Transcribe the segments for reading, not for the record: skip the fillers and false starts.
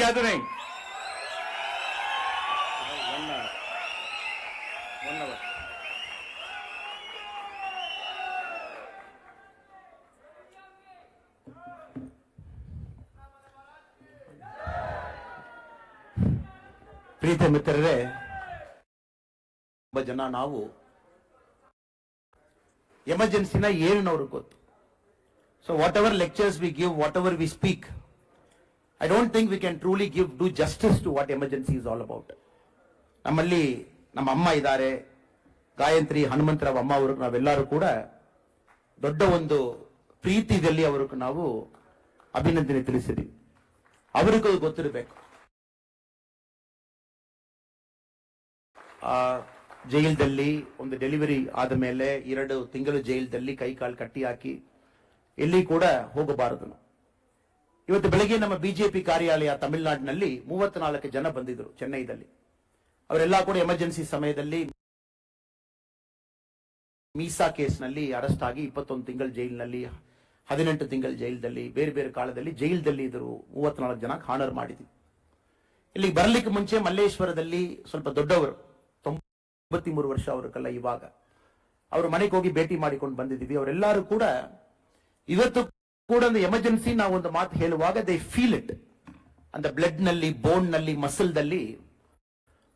gathering. 1 hour. ಪ್ರೀತ ಮಿತ್ರರೇ, ಒಬ್ಬ ಜನ ನಾವು ಎಮರ್ಜೆನ್ಸಿನ ಏನು ಅವ್ರಿಗೆ ಗೊತ್ತು. So what ever lectures we give, what ever we speak, I don't think we can truly do justice to what emergency is all about. ನಮ್ಮಲ್ಲಿ ನಮ್ಮ ಅಮ್ಮ ಇದ್ದಾರೆ, ಗಾಯತ್ರಿ ಹನುಮಂತರಾವ್ ಅಮ್ಮ ಅವ್ರಿಗೆ ನಾವೆಲ್ಲರೂ ಕೂಡ ದೊಡ್ಡ ಒಂದು ಪ್ರೀತಿಯಲ್ಲಿ ಅವ್ರಿಗೆ ನಾವು ಅಭಿನಂದನೆ ತಿಳಿಸಿದ್ವಿ. ಅವರಿಗೂ ಗೊತ್ತಿರಬೇಕು, ಜೈಲ್ದಲ್ಲಿ ಒಂದು ಡೆಲಿವರಿ ಆದ ಮೇಲೆ 2 ತಿಂಗಳು ಜೈಲ್ದಲ್ಲಿ ಕೈ ಕಾಲು ಕಟ್ಟಿ ಹಾಕಿ ಎಲ್ಲಿ ಕೂಡ ಹೋಗಬಾರದು. ಇವತ್ತು ಬೆಳಗ್ಗೆ ನಮ್ಮ ಬಿಜೆಪಿ ಕಾರ್ಯಾಲಯ ತಮಿಳುನಾಡಿನಲ್ಲಿ 34 ಜನ ಬಂದಿದ್ರು ಚೆನ್ನೈದಲ್ಲಿ. ಅವರೆಲ್ಲ ಕೂಡ ಎಮರ್ಜೆನ್ಸಿ ಸಮಯದಲ್ಲಿ ಮೀಸಾ ಕೇಸ್ನಲ್ಲಿ ಅರೆಸ್ಟ್ ಆಗಿ 21 ತಿಂಗಳ ಜೈಲಿನಲ್ಲಿ, 18 ತಿಂಗಳ ಜೈಲದಲ್ಲಿ, ಬೇರೆ ಬೇರೆ ಕಾಲದಲ್ಲಿ ಜೈಲದಲ್ಲಿ ಇದ್ರು. 34 ಜನ ಹಾನರ್ ಮಾಡಿದ್ವಿ. ಇಲ್ಲಿ ಬರ್ಲಿಕ್ಕೆ ಮುಂಚೆ ಮಲ್ಲೇಶ್ವರದಲ್ಲಿ ಸ್ವಲ್ಪ ದೊಡ್ಡವರು, 93 ವರ್ಷ ಅವರಕ್ಕೆಲ್ಲ, ಇವಾಗ ಅವ್ರ ಮನೆಗೆ ಹೋಗಿ ಭೇಟಿ ಮಾಡಿಕೊಂಡು ಬಂದಿದ್ದೀವಿ. ಅವರೆಲ್ಲರೂ ಕೂಡ ಇವತ್ತು ಕೂಡ ಒಂದು ಎಮರ್ಜೆನ್ಸಿ ನಾವು ಒಂದು ಮಾತು ಹೇಳುವಾಗ ದೇ ಫೀಲ್ ಇಟ್ ಅಂತ ಬ್ಲಡ್ ನಲ್ಲಿ, ಬೋನ್ ನಲ್ಲಿ, ಮಸಲ್ದಲ್ಲಿ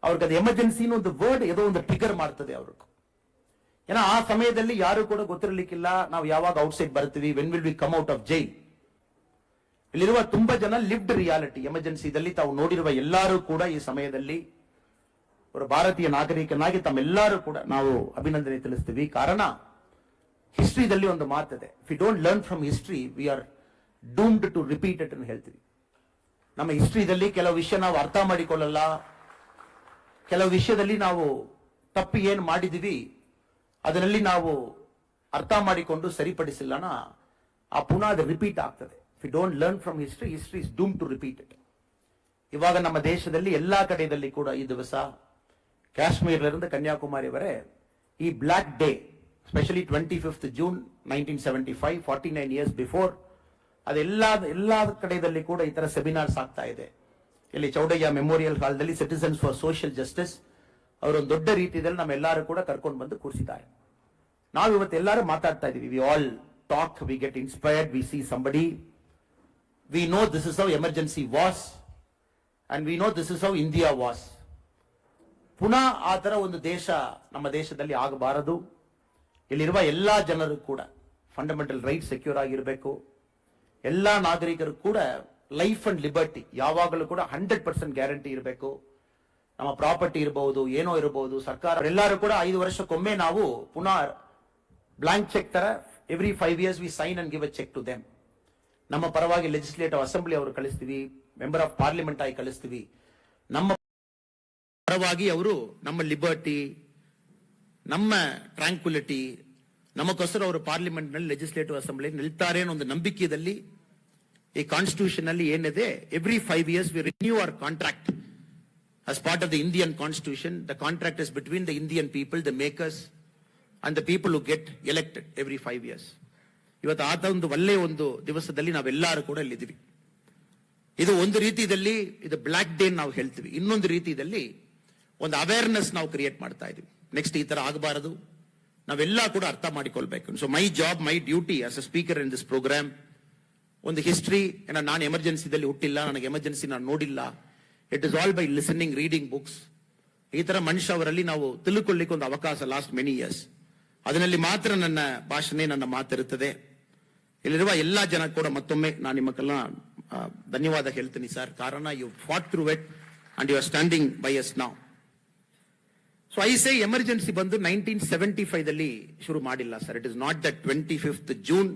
ಅವ್ರಿಗೆ ಅದು ಎಮರ್ಜೆನ್ಸಿ ಒಂದು ವರ್ಡ್ ಏನೋ ಒಂದು ಟ್ರಿಗರ್ ಮಾಡ್ತದೆ ಅವ್ರಿಗೆ. ಏನೋ ಆ ಸಮಯದಲ್ಲಿ ಯಾರು ಕೂಡ ಗೊತ್ತಿರಲಿಕ್ಕಿಲ್ಲ ನಾವು ಯಾವಾಗ ಔಟ್ಸೈಡ್ ಬರ್ತೀವಿ, when will we come out of jail. ಇಲ್ಲಿರುವ ತುಂಬಾ ಜನ ಲಿವ್ಡ್ ರಿಯಾಲಿಟಿ ಎಮರ್ಜೆನ್ಸಿದಲ್ಲಿ ತಾವು ನೋಡಿರುವ ಎಲ್ಲರೂ ಕೂಡ ಈ ಸಮಯದಲ್ಲಿ ಅವರ ಭಾರತೀಯ ನಾಗರಿಕನಾಗಿ ತಮ್ಮೆಲ್ಲರೂ ಕೂಡ ನಾವು ಅಭಿನಂದನೆ ತಿಳಿಸ್ತೀವಿ. ಕಾರಣ ಹಿಸ್ಟ್ರಿದಲ್ಲಿ ಒಂದು ಮಾತಿದೆ, if you don't learn from history we are doomed to repeat it ಅಂತ ಹೇಳ್ತೀವಿ. ನಮ್ಮ ಹಿಸ್ಟ್ರಿದಲ್ಲಿ ಕೆಲವು ವಿಷಯ ನಾವು ಅರ್ಥ ಮಾಡಿಕೊಳ್ಳಲ್ಲ, ಕೆಲವು ವಿಷಯದಲ್ಲಿ ನಾವು ತಪ್ಪು ಏನು ಮಾಡಿದೀವಿ ಅದರಲ್ಲಿ ನಾವು ಅರ್ಥ ಮಾಡಿಕೊಂಡು ಸರಿಪಡಿಸಿಲ್ಲನ ಆ ಪುನಃ ಅದು ರಿಪೀಟ್ ಆಗ್ತದೆ. If you don't learn from history, history is doomed to repeat it. ಇವಾಗ ನಮ್ಮ ದೇಶದಲ್ಲಿ ಎಲ್ಲಾ ಕಡೆಯಲ್ಲಿ ಕೂಡ ಈ ದಿವಸ ಕಾಶ್ಮೀರದಿಂದ ಕನ್ಯಾಕುಮಾರಿವರೆ ಈ black day, specially 25th June 1975, 49 years before, ಅದೆಲ್ಲ ಕಡೆಯಲ್ಲಿ ಕೂಡ ಈ ತರ ಸೆಮಿನಾರ್ಸ್ ಆಗ್ತಾ ಇದೆ. ಇಲ್ಲಿ ಚೌಡಯ್ಯ ಮೆಮೋರಿಯಲ್ ಹಾಲ್ದಲ್ಲಿ ಸಿಟಿಸನ್ಸ್ ಫಾರ್ ಸೋಷಿಯಲ್ ಜಸ್ಟಿಸ್ ಅವರೊಂದು ದೊಡ್ಡ ರೀತಿಯಲ್ಲಿ ನಮ್ಮೆಲ್ಲರೂ ಕೂಡ ಕರ್ಕೊಂಡು ಬಂದು ಕೂರಿಸಿದ್ದಾರೆ. ನಾವು ಇವತ್ತು ಎಲ್ಲರೂ ಮಾತಾಡ್ತಾ ಇದೀವಿ. We all talk, we get inspired, we see somebody, we know this is how emergency was and we know this is how India was. ಪುನಃ ಆ ತರ ಒಂದು ದೇಶ ನಮ್ಮ ದೇಶದಲ್ಲಿ ಆಗಬಾರದು. ಇಲ್ಲಿರುವ ಎಲ್ಲಾ ಜನರು ಕೂಡ ಫಂಡಮೆಂಟಲ್ ರೈಟ್ ಸೆಕ್ಯೂರ್ ಆಗಿರಬೇಕು. ಎಲ್ಲಾ ನಾಗರಿಕರು ಕೂಡ ಲೈಫ್ ಅಂಡ್ ಲಿಬರ್ಟಿ ಯಾವಾಗಲೂ ಕೂಡ 100% ಗ್ಯಾರಂಟಿ ಇರಬೇಕು. ನಮ್ಮ ಪ್ರಾಪರ್ಟಿ ಇರಬಹುದು, ಏನೋ ಇರಬಹುದು, ಸರ್ಕಾರ ಎಲ್ಲರೂ ಕೂಡ 5 ವರ್ಷಕ್ಕೊಮ್ಮೆ ನಾವು ಪುನಃ ಬ್ಲಾಂಕ್ ಚೆಕ್ ತರ every 5 years we sign and give a cheque to them. ನಮ್ಮ ಪರವಾಗಿ ಲೆಜಿಸ್ಲೇಟಿವ್ ಅಸೆಂಬ್ಲಿ ಅವರು ಕಳಿಸ್ತೀವಿ, ಮೆಂಬರ್ ಆಫ್ ಪಾರ್ಲಿಮೆಂಟ್ ಆಗಿ ಕಳಿಸ್ತೀವಿ. ನಮ್ಮ ಪರವಾಗಿ ಅವರು ನಮ್ಮ ಲಿಬರ್ಟಿ, ನಮ್ಮ ಟ್ರಾಂಕ್ವಿಲಿಟಿ, ನಮಗೋಸ್ಕರ ಅವರು ಪಾರ್ಲಿಮೆಂಟ್ ನಲ್ಲಿ, ಲೆಜಿಸ್ಲೇಟಿವ್ ಅಸೆಂಬ್ಲಿ ನಿಲ್ತಾರೆ ಅನ್ನೋ ಒಂದು ನಂಬಿಕೆಯಲ್ಲಿ ಈ ಕಾನ್ಸ್ಟಿಟ್ಯೂಷನ್ ಅಲ್ಲಿ ಏನಿದೆ, every 5 years we renew our contract as part of the Indian constitution. The contract is between the Indian people, the makers, and the people who get elected every 5 years. ಇವತ್ತು ಆತ ಒಂದು ಒಳ್ಳೆ ಒಂದು ದಿವಸದಲ್ಲಿ ನಾವೆಲ್ಲರೂ ಕೂಡ ಇಲ್ಲಿದ್ದೀವಿ. ಇದು ಒಂದು ರೀತಿಯಲ್ಲಿ ಇದು ಬ್ಲಾಕ್ ಡೇ ನಾವು ಹೇಳ್ತೀವಿ, ಇನ್ನೊಂದು ರೀತಿಯಲ್ಲಿ ಒಂದು ಅವೇರ್ನೆಸ್ ನಾವು ಕ್ರಿಯೇಟ್ ಮಾಡ್ತಾ ಇದೀವಿ. ನೆಕ್ಸ್ಟ್ ಈ ತರ ಆಗಬಾರದು, ನಾವೆಲ್ಲ ಕೂಡ ಅರ್ಥ ಮಾಡಿಕೊಳ್ಬೇಕು. So my job, my duty as a speaker in this programme, ಒಂದು ಹಿಸ್ಟ್ರಿ, ನಾನು ಎಮರ್ಜೆನ್ಸಿದಲ್ಲಿ ಹುಟ್ಟಿಲ್ಲ, ನನಗೆ ಎಮರ್ಜೆನ್ಸಿ ನಾನು ನೋಡಿಲ್ಲ. It is all by listening, reading books. ಈ ತರ ಮನುಷ್ಯ ಅವರಲ್ಲಿ ನಾವು ತಿಳ್ಕೊಳ್ಳಿಕ್ಕೆ ಒಂದು ಅವಕಾಶ ಲಾಸ್ಟ್ ಮೆನಿ ಇಯರ್ಸ್. ಅದರಲ್ಲಿ ಮಾತ್ರ ನನ್ನ ಭಾಷಣೆ, ನನ್ನ ಮಾತಿರುತ್ತದೆ. ಇಲ್ಲಿರುವ ಎಲ್ಲಾ ಜನ ಕೂಡ ಮತ್ತೊಮ್ಮೆ ನಾನು ನಿಮಗೆಲ್ಲ ಧನ್ಯವಾದ ಹೇಳ್ತೀನಿ ಸರ್. ಕಾರಣ you fought through it and you are standing by us now. So I say emergency ಬಂದು 1975 ಶುರು ಮಾಡಿಲ್ಲ sir. It is not that 25th June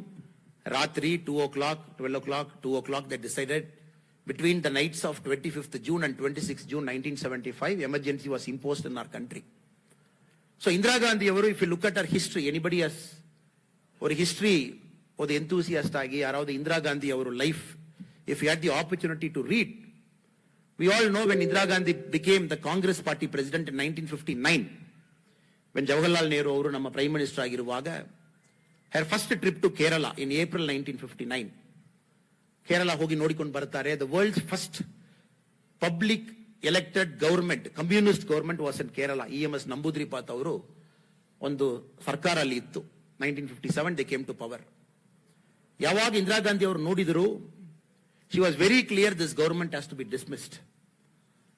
ರಾತ್ರಿ 2 o'clock, 12 o'clock, 2 o'clock they decided. Between the nights of 25th June and 26th June 1975, emergency was imposed in our country. So Indira Gandhi avaru, if you look at her history, anybody has or history or the enthusiast agi yaravadu Indira Gandhi avaru life, if you had the opportunity to read, we all know when Indira Gandhi became the Congress party president in 1959, when Jawaharlal Nehru avaru nama prime minister agiruvaga, her first trip to Kerala in April 1959, Kerala ಹೋಗಿ ನೋಡಿಕೊಂಡು ಬರ್ತಾರೆ. The world's first public elected government, communist government was in Kerala. EMS Namboodiripad ಅವರು ಒಂದು ಸರ್ಕಾರ ಅಲ್ಲಿ ಇತ್ತು. 1957 they came to power. ಯಾವಾಗ ಇಂದಿರಾ ಗಾಂಧಿ ಅವರು ನೋಡಿದ್ರು, she was very clear this government has to be dismissed.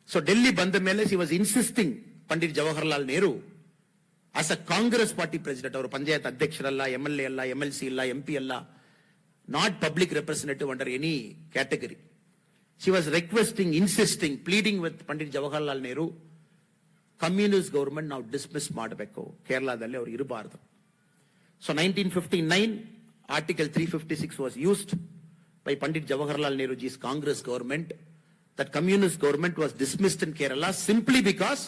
So Delhi ಬಂದ ಮೇಲೆ she was insisting Pandit Jawaharlal Nehru as a Congress party president, ಅವರು ಪಂಚಾಯತ್ ಅಧ್ಯಕ್ಷರಲ್ಲ, MLA ಅಲ್ಲ, MLC ಇಲ್ಲ, MP ಅಲ್ಲ, not public representative under any category. She was requesting, insisting, pleading with Pandit Jawaharlal Nehru, communist government now dismiss ಮಾಡಬೇಕು, ಕೇರಳದಲ್ಲಿ ಅವರು ಇರಬಾರದು. So 1959 Article 356 was used by Pandit Jawaharlal Nehruji's Congress government. That communist government was dismissed in Kerala simply because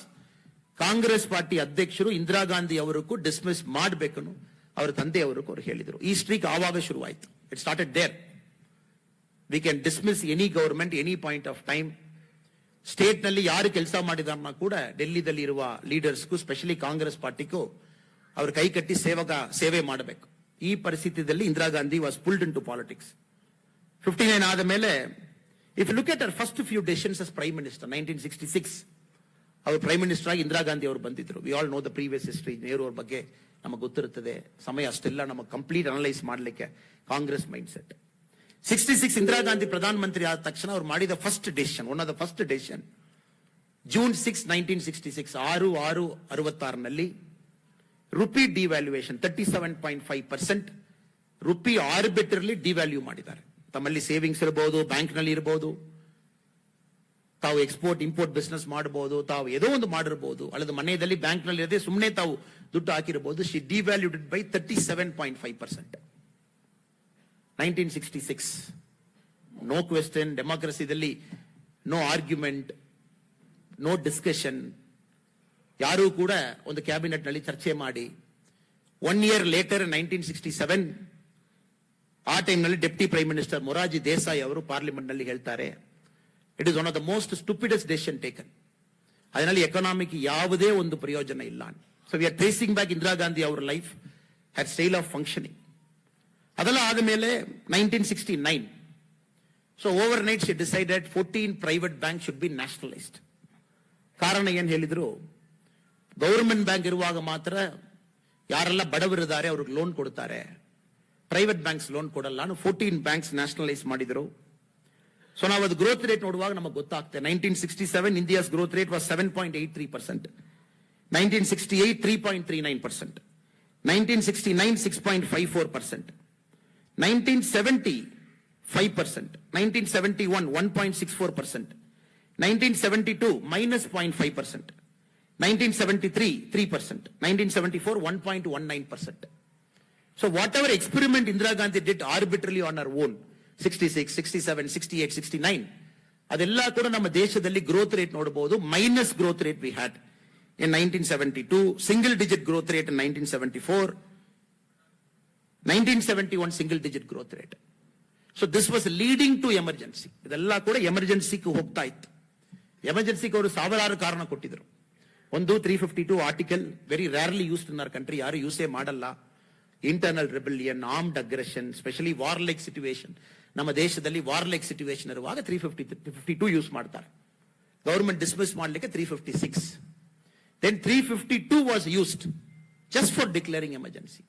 Congress party ಅಧ್ಯಕ್ಷರು ಇಂದಿರಾ ಗಾಂಧಿ ಅವರಿಗೂ dismiss ಮಾಡಬೇಕು ಅವರ ತಂದೆ ಅವರು ಹೇಳಿದರು. ಈ ಸ್ಟ್ರೀಕ್ ಆವಾಗ ಶುರುವಾಯಿತು. It started there. We can dismiss any government any point of time. State ನಲ್ಲಿ ಯಾರು ಕೆಲಸ ಮಾಡಿದಾರನ್ನ ಕೂಡ ಡೆಲ್ಲಿದಲ್ಲಿ ಇರುವ ಲೀಡರ್ಸ್ಗೂ, ಸ್ಪೆಷಲಿ ಕಾಂಗ್ರೆಸ್ ಪಾರ್ಟಿಗೂ ಅವರು ಕೈ ಕಟ್ಟಿ ಸೇವೆ ಮಾಡಬೇಕು. ಈ ಪರಿಸ್ಥಿತಿಯಲ್ಲಿ Indira Gandhi was pulled in to politics. 59 ಆದ ಮೇಲೆ, if look at our first few decisions as prime minister, 1966 ಅವರು ಪ್ರೈಮ್ ಮಿನಿಸ್ಟರ್ ಆಗಿ ಇಂದಿರಾ ಗಾಂಧಿ ಅವರು ಬಂದಿದ್ರು. We all know the previous history. Nehru ಅವ್ರ ಬಗ್ಗೆ ನಮಗೆ ಗೊತ್ತಿರುತ್ತದೆ. ಸಮಯ ಅಷ್ಟೆಲ್ಲ ನಮಗೆ ಕಂಪ್ಲೀಟ್ ಅನಲೈಸ್ ಮಾಡಲಿಕ್ಕೆ ಕಾಂಗ್ರೆಸ್ ಮೈಂಡ್ ಸೆಟ್. 66 ಇಂದಿರಾ ಗಾಂಧಿ ಪ್ರಧಾನ ಮಂತ್ರಿ ಆದ ತಕ್ಷಣ ಅವರು ಮಾಡಿದ first decision, one of the first decision, June 6, 1966, 6/6/66 rupee devaluation 37.5%. Rupee arbitrarily devalue ಮಾಡಿದ್ದಾರೆ. ತಮ್ಮಲ್ಲಿ ಸೇವಿಂಗ್ಸ್ ಇರಬಹುದು, ಬ್ಯಾಂಕ್ ನಲ್ಲಿ ಇರಬಹುದು, ತಾವು ಎಕ್ಸ್ಪೋರ್ಟ್ ಇಂಪೋರ್ಟ್ ಬಿಸ್ನೆಸ್ ಮಾಡಬಹುದು, ತಾವು ಏನೋ ಒಂದು ಮಾಡಿರಬಹುದು, ಅಲ್ಲದ ಮನೆಯಲ್ಲಿ ಬ್ಯಾಂಕ್ ನಲ್ಲಿ ಇರದೆ ಸುಮ್ಮನೆ ತಾವು ದುಡ್ಡು ಹಾಕಿರಬಹುದು. She devalued by 37.5%. 1966, no question, ಡೆಮಾಕ್ರಸಿದಲ್ಲಿ ನೋ ಆರ್ಗ್ಯುಮೆಂಟ್, ನೋ ಡಿಸ್ಕಷನ್. ಯಾರೂ ಕೂಡ ಒಂದು ಕ್ಯಾಬಿನೆಟ್ ನಲ್ಲಿ ಚರ್ಚೆ ಮಾಡಿ 1 year later 1967 ಆ ಟೈಮ್ ನಲ್ಲಿ deputy prime minister Morarji Desai ಅವರು ಪಾರ್ಲಿಮೆಂಟ್ ನಲ್ಲಿ ಹೇಳ್ತಾರೆ, it is one of the most stupidest decision taken. ಅದರಲ್ಲಿ ಎಕನಾಮಿಕ್ ಯಾವುದೇ ಒಂದು ಪ್ರಯೋಜನ ಇಲ್ಲ. So we are tracing back Indira Gandhi ಅವರ life, her style of functioning. ಅದೆಲ್ಲ ಆದ ಮೇಲೆ 1969, so over night she decided 14 private bank should be nationalised. ಕಾರಣ ಏನ್ ಹೇಳಿದ್ರು, ಗವರ್ಮೆಂಟ್ ಬ್ಯಾಂಕ್ ಇರುವಾಗ ಮಾತ್ರ ಯಾರೆಲ್ಲ ಬಡವರಿದ್ದಾರೆ ಅವ್ರಿಗೆ ಲೋನ್ ಕೊಡ್ತಾರೆ, ಪ್ರೈವೇಟ್ ಬ್ಯಾಂಕ್ಸ್ ಲೋನ್ ಕೊಡಲ್ಲ. 14 ಬ್ಯಾಂಕ್ಸ್ ನ್ಯಾಷನಲೈಸ್ ಮಾಡಿದ್ರು. ಸೊ ನಾವು ಅದು ಗ್ರೋತ್ ರೇಟ್ ನೋಡುವಾಗ ನಮಗೆ ಗೊತ್ತಾಗ್ತದೆ. 1967 India's growth rate was 7.83%, 1968 3.39%, 1969 6.54%, 1970 5%, 1971 1.64%, 1972 -0.5%, 1973 3%, 1974 1.19%. So whatever experiment Indira Gandhi did arbitrarily on her own, 66, 67, 68, 69, ಅದೆಲ್ಲ ಕೂಡ ನಮ್ಮ ದೇಶದಲ್ಲಿ ಗ್ರೋತ್ ರೇಟ್ ನೋಡಬಹುದು. Minus growth rate we had in 1972, single digit growth rate in 1974, 1971 single digit growth rate. So this was leading to emergency. ಇದೆಲ್ಲ ಕೂಡ ಎಮರ್ಜೆನ್ಸಿಗೆ ಹೋಗ್ತಾ ಇತ್ತು. ಎಮರ್ಜೆನ್ಸಿಗೆ ಅವರು ಸಾವಿರಾರು ಕಾರಣ ಕೊಟ್ಟಿದ್ರು. ಒಂದು 352 article, very rarely used in our country, ಯಾರು ಯೂಸೇ ಮಾಡಲ್ಲ. Internal rebellion, armed aggression, specially war like situation. ನಮ್ಮ ದೇಶದಲ್ಲಿ ವಾರ್ ಲೈಕ್ ಸಿಚುವೇಶನ್ ಇರುವಾಗ 352 ಯೂಸ್ ಮಾಡ್ತಾರೆ. ಗವರ್ಮೆಂಟ್ ಡಿಸ್ಮಿಸ್ ಮಾಡಲಿಕ್ಕೆ 356. Then 352 was used just for declaring emergency.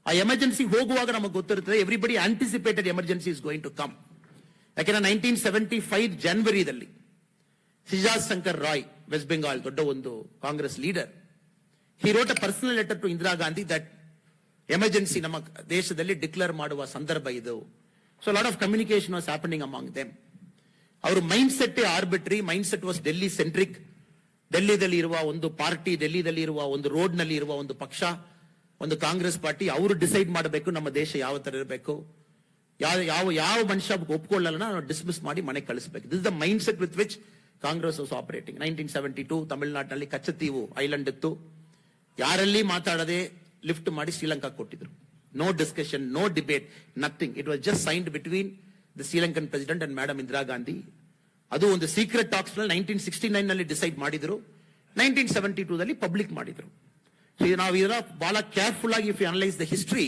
ಆ ಎಮರ್ಜೆನ್ಸಿ ಹೋಗುವಾಗ ನಮಗೆ ಗೊತ್ತಿರುತ್ತದೆ, everybody anticipated emergency is going to come. ಯಾಕೆಂದ್ರೆ 1975 ಜನವರಿದಲ್ಲಿ ಸಿಜಾಜ್ ಶಂಕರ್ ರಾಯ್, ವೆಸ್ಟ್ ಬೆಂಗಾಲ್ ದೊಡ್ಡ ಒಂದು Congress leader, he wrote a personal letter to Indira Gandhi that emergency ನಮ್ಮ ದೇಶದಲ್ಲಿ ಡಿಕ್ಲೇರ್ ಮಾಡುವ ಸಂದರ್ಭ ಇದು. So lot of communication was happening among them. ಅವ್ರ mind set arbitrary, mind set was Delhi centric. ಡೆಲ್ಲಿದಲ್ಲಿ ಇರುವ ಒಂದು ಪಾರ್ಟಿ, ಡೆಲ್ಲಿದಲ್ಲಿ ಇರುವ ಒಂದು ರೋಡ್ ನಲ್ಲಿ ಇರುವ ಒಂದು ಪಕ್ಷ, ಒಂದು ಕಾಂಗ್ರೆಸ್ ಪಾರ್ಟಿ, ಅವರು ಡಿಸೈಡ್ ಮಾಡಬೇಕು ನಮ್ಮ ದೇಶ ಯಾವ ತರ ಇರಬೇಕು, ಯಾವ ಮನುಷ್ಯ ಒಪ್ಕೊಳ್ಳಲ್ಲ ನಾವು ಡಿಸ್ಮಿಸ್ ಮಾಡಿ ಮನೆಗೆ ಕಳಿಸಬೇಕು. This the mind set with which Congress was operating. 1972 ತಮಿಳುನಾಡಿನಲ್ಲಿ ಕಚ್ಚತೀವು ಐಲ್ಯಾಂಡ್ ಇತ್ತು, ಯಾರಲ್ಲಿ ಮಾತಾಡದೆ ಲಿಫ್ಟ್ ಮಾಡಿ ಶ್ರೀಲಂಕಾ ಕೊಟ್ಟಿದ್ರು. No discussion, no debate, nothing. It was just signed between the Sri Lankan president and madam Indira Gandhi. ಅದು ಒಂದು ಸೀಕ್ರೆಟ್ ಟಾಕ್ಸ್ ನಲ್ಲಿ 1969 ನಲ್ಲಿ ಡಿಸೈಡ್ ಮಾಡಿದ್ರು, 1972 ದಲ್ಲಿ ಪಬ್ಲಿಕ್ ಮಾಡಿದ್ರು. ಸೊ ನಾವು ಇದರ ಬಹಳ ಕೇರ್ಫುಲ್ ಆಗಿ if you analyse the history,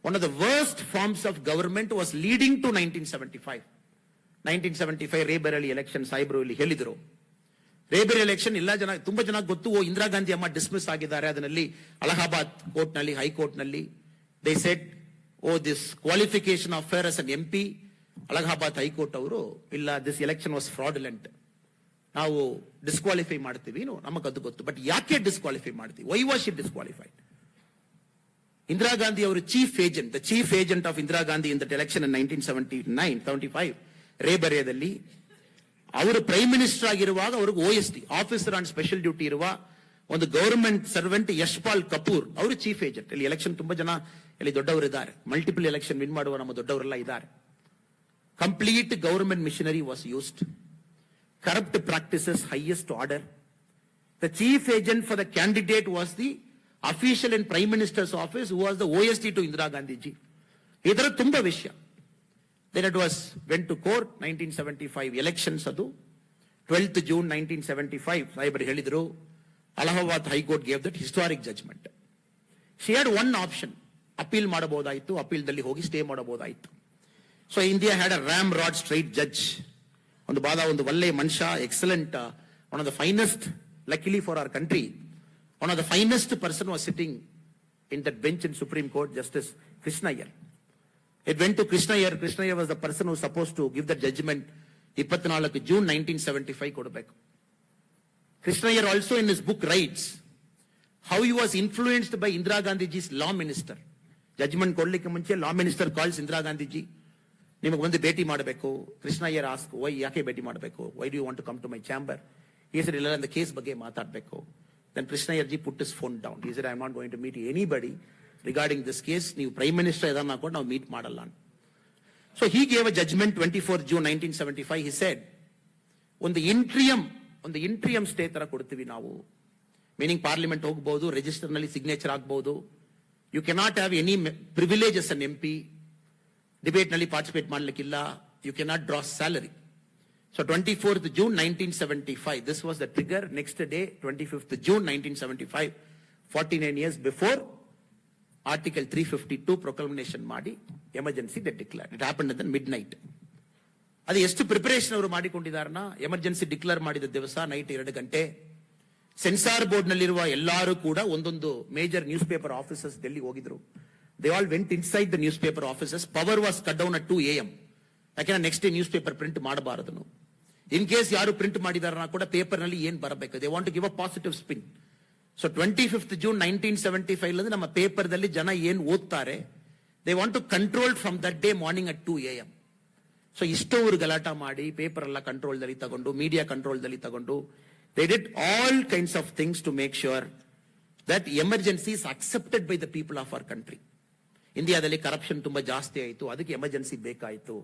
one of the worst forms of government was leading to 1975. 1975 Raebareli election ಸಾಹೇಬರು ಇಲ್ಲಿ ಹೇಳಿದ್ರು. ರೇಬರಿ ಎಲೆಕ್ಷನ್ ಎಲ್ಲ ಜನ ತುಂಬಾ ಜನ ಗೊತ್ತು. ಇಂದಿರಾ ಗಾಂಧಿ ಅಮ್ಮ ಡಿಸ್ಮಿಸ್ ಆಗಿದ್ದಾರೆ ಅದರಲ್ಲಿ ಅಲಹಾಬಾದ್ ಕೋರ್ಟ್ ನಲ್ಲಿ, ಹೈಕೋರ್ಟ್ ನಲ್ಲಿ. They said this qualification of fair us an MP. Allahabad high court ಅವರು ಇಲ್ಲ, ದಿಸ್ ಎಲೆಕ್ಷನ್ ವಾಸ್ ಫ್ರಾಡುಲೆಂಟ್, ನಾವು ಡಿಸ್ಕ್ವಾಲಿಫೈ ಮಾಡ್ತೀವಿ. ನಮಗದು ಗೊತ್ತು. ಬಟ್ ಯಾಕೆ ಡಿಸ್ಕ್ವಾಲಿಫೈ ಮಾಡ್ತೀವಿ? Why was she disqualified? Indira Gandhi ಅವರು the chief agent of Indira Gandhi in that election in 1975 ರೇಬರಿಯಾದಲ್ಲಿ ಅವರು ಪ್ರೈಮ್ ಮಿನಿಸ್ಟರ್ ಆಗಿರುವಾಗ ಅವ್ರಿಗೆ OSD officer on special duty ಇರುವ ಒಂದು ಗವರ್ಮೆಂಟ್ ಸರ್ವೆಂಟ್ ಯಶ್ಪಾಲ್ ಕಪೂರ್ ಅವರು ಚೀಫ್ ಏಜೆಂಟ್. ಇಲ್ಲಿ ಎಲೆಕ್ಷನ್ ತುಂಬಾ ಜನ ಇಲ್ಲಿ ದೊಡ್ಡವರು ಇದ್ದಾರೆ, ಮಲ್ಟಿಪಲ್ ಎಲೆಕ್ಷನ್ ವಿನ್ ಮಾಡುವ ನಮ್ಮ ದೊಡ್ಡವರೆಲ್ಲ ಇದ್ದಾರೆ. Complete government machinery was used. Corrupt practices highest order. The chief agent for the candidate was the official in prime minister's office who was the OSD to Indira Gandhiji. ಇದರ ತುಂಬಾ ವಿಷಯ. Then it was went to court. 1975 elections adu 12th June 1975 ಸಾಹೇಬರು ಹೇಳಿದ್ರು. Allahabad high court gave that historic judgment. She had one option, appeal ಮಾಡಬಹುದಾಯಿತು, appeal ದಲ್ಲಿ ಹೋಗಿ stay ಮಾಡಬಹುದಾಯಿತು. So India had a ramrod straight judge. ಒಂದು ಒಳ್ಳೆ ಮನುಷ್ಯ, excellent, one of the finest, luckily for our country, one of the finest person was sitting in that bench in Supreme Court, Justice Krishna Iyer. It went to Krishna Iyer. Krishna Iyer was the person who was supposed to give the judgment 24 June 1975 ಕೊಡಬೇಕು. Krishna Iyer also in his book writes how he was influenced by Indira Gandhiji's law minister. Judgment ಕೊಡ್ಲಿಕ್ಕೆ ಮುಂಚೆ law minister calls Indira Gandhiji, ನಿಮಗೆ ಒಂದು ಭೇಟಿ ಮಾಡಬೇಕು. Krishna Iyer ask, why, ಯಾಕೆ ಭೇಟಿ ಮಾಡಬೇಕು? Why do you want to come to my chamber? He said, ಇಲ್ಲ, the case ಬಗ್ಗೆ ಮಾತಾಡಬೇಕು. Then Krishna Iyer ji put his phone down. He said, I am not going to meet anybody regarding this case. ನೀವು prime minister ಇದನ್ನ ಹಾಕೊಂಡು ನಾವು meet ಮಾಡಲ್ಲ. So he gave a judgment 24 June 1975. He said, ಒಂದು ಇಂಟ್ರಿಯಂ stay ತರ ಕೊಡ್ತೀವಿ ನಾವು. Meaning parliament ಹೋಗಬಹುದು, ರಿಜಿಸ್ಟರ್ ನಲ್ಲಿ ಸಿಗ್ನೇಚರ್ ಆಗಬಹುದು. You cannot have any privileges an MP. Debate ನಲ್ಲಿ ಪಾರ್ಟಿಸಿಪೇಟ್ ಮಾಡ್ಲಿಕ್ಕಿಲ್ಲ. You cannot draw salary. So 24th June 1975, this was the trigger. Next day, 25th June 1975, 49 years before, Article 352 proclamation ಮಾಡಿ emergency they declare. It happened at midnight. ಅದು ಎಷ್ಟು preparation ಅವರು ಮಾಡಿಕೊಂಡಿದಾರನ, emergency declare ಮಾಡಿದ ದಿವಸ night 2 ಗಂಟೆ sensor board ನಲ್ಲಿರುವ ಎಲ್ಲರೂ ಕೂಡ ಒಂದೊಂದು major newspaper offices Delhi ಹೋಗಿದ್ರು. They all went inside the newspaper offices. Power was cut down at 2 AM. ಯಾಕೆಂದ್ರೆ next day newspaper print ಮಾಡಬಾರದು. ಇನ್ ಕೇಸ್ ಯಾರು ಪ್ರಿಂಟ್ ಮಾಡಿದಾರನ ಕೂಡ ಪೇಪರ್ ನಲ್ಲಿ ಏನ್ ಬರಬೇಕು, they want to give a positive spin. So 25th June 1975 ನಮ್ಮ paper ದಲ್ಲಿ ಜನ ಏನ್ ಓದ್ತಾರೆ, they want to control from that day morning at 2 AM. So ಇಷ್ಟೊಂದು ಗಲಾಟ ಮಾಡಿ ಪೇಪರ್ ಎಲ್ಲ ಕಂಟ್ರೋಲ್ ದಲ್ಲಿ ತಗೊಂಡು, ಮೀಡಿಯಾ ಕಂಟ್ರೋಲ್ ದಲ್ಲಿ ತಗೊಂಡು, they did all kinds of things to make sure that emergency is accepted by the people of our country. ಇಂಡಿಯಾದಲ್ಲಿ corruption ತುಂಬಾ ಜಾಸ್ತಿ ಆಯಿತು, ಅದಕ್ಕೆ ಎಮರ್ಜೆನ್ಸಿ ಬೇಕಾಯಿತು.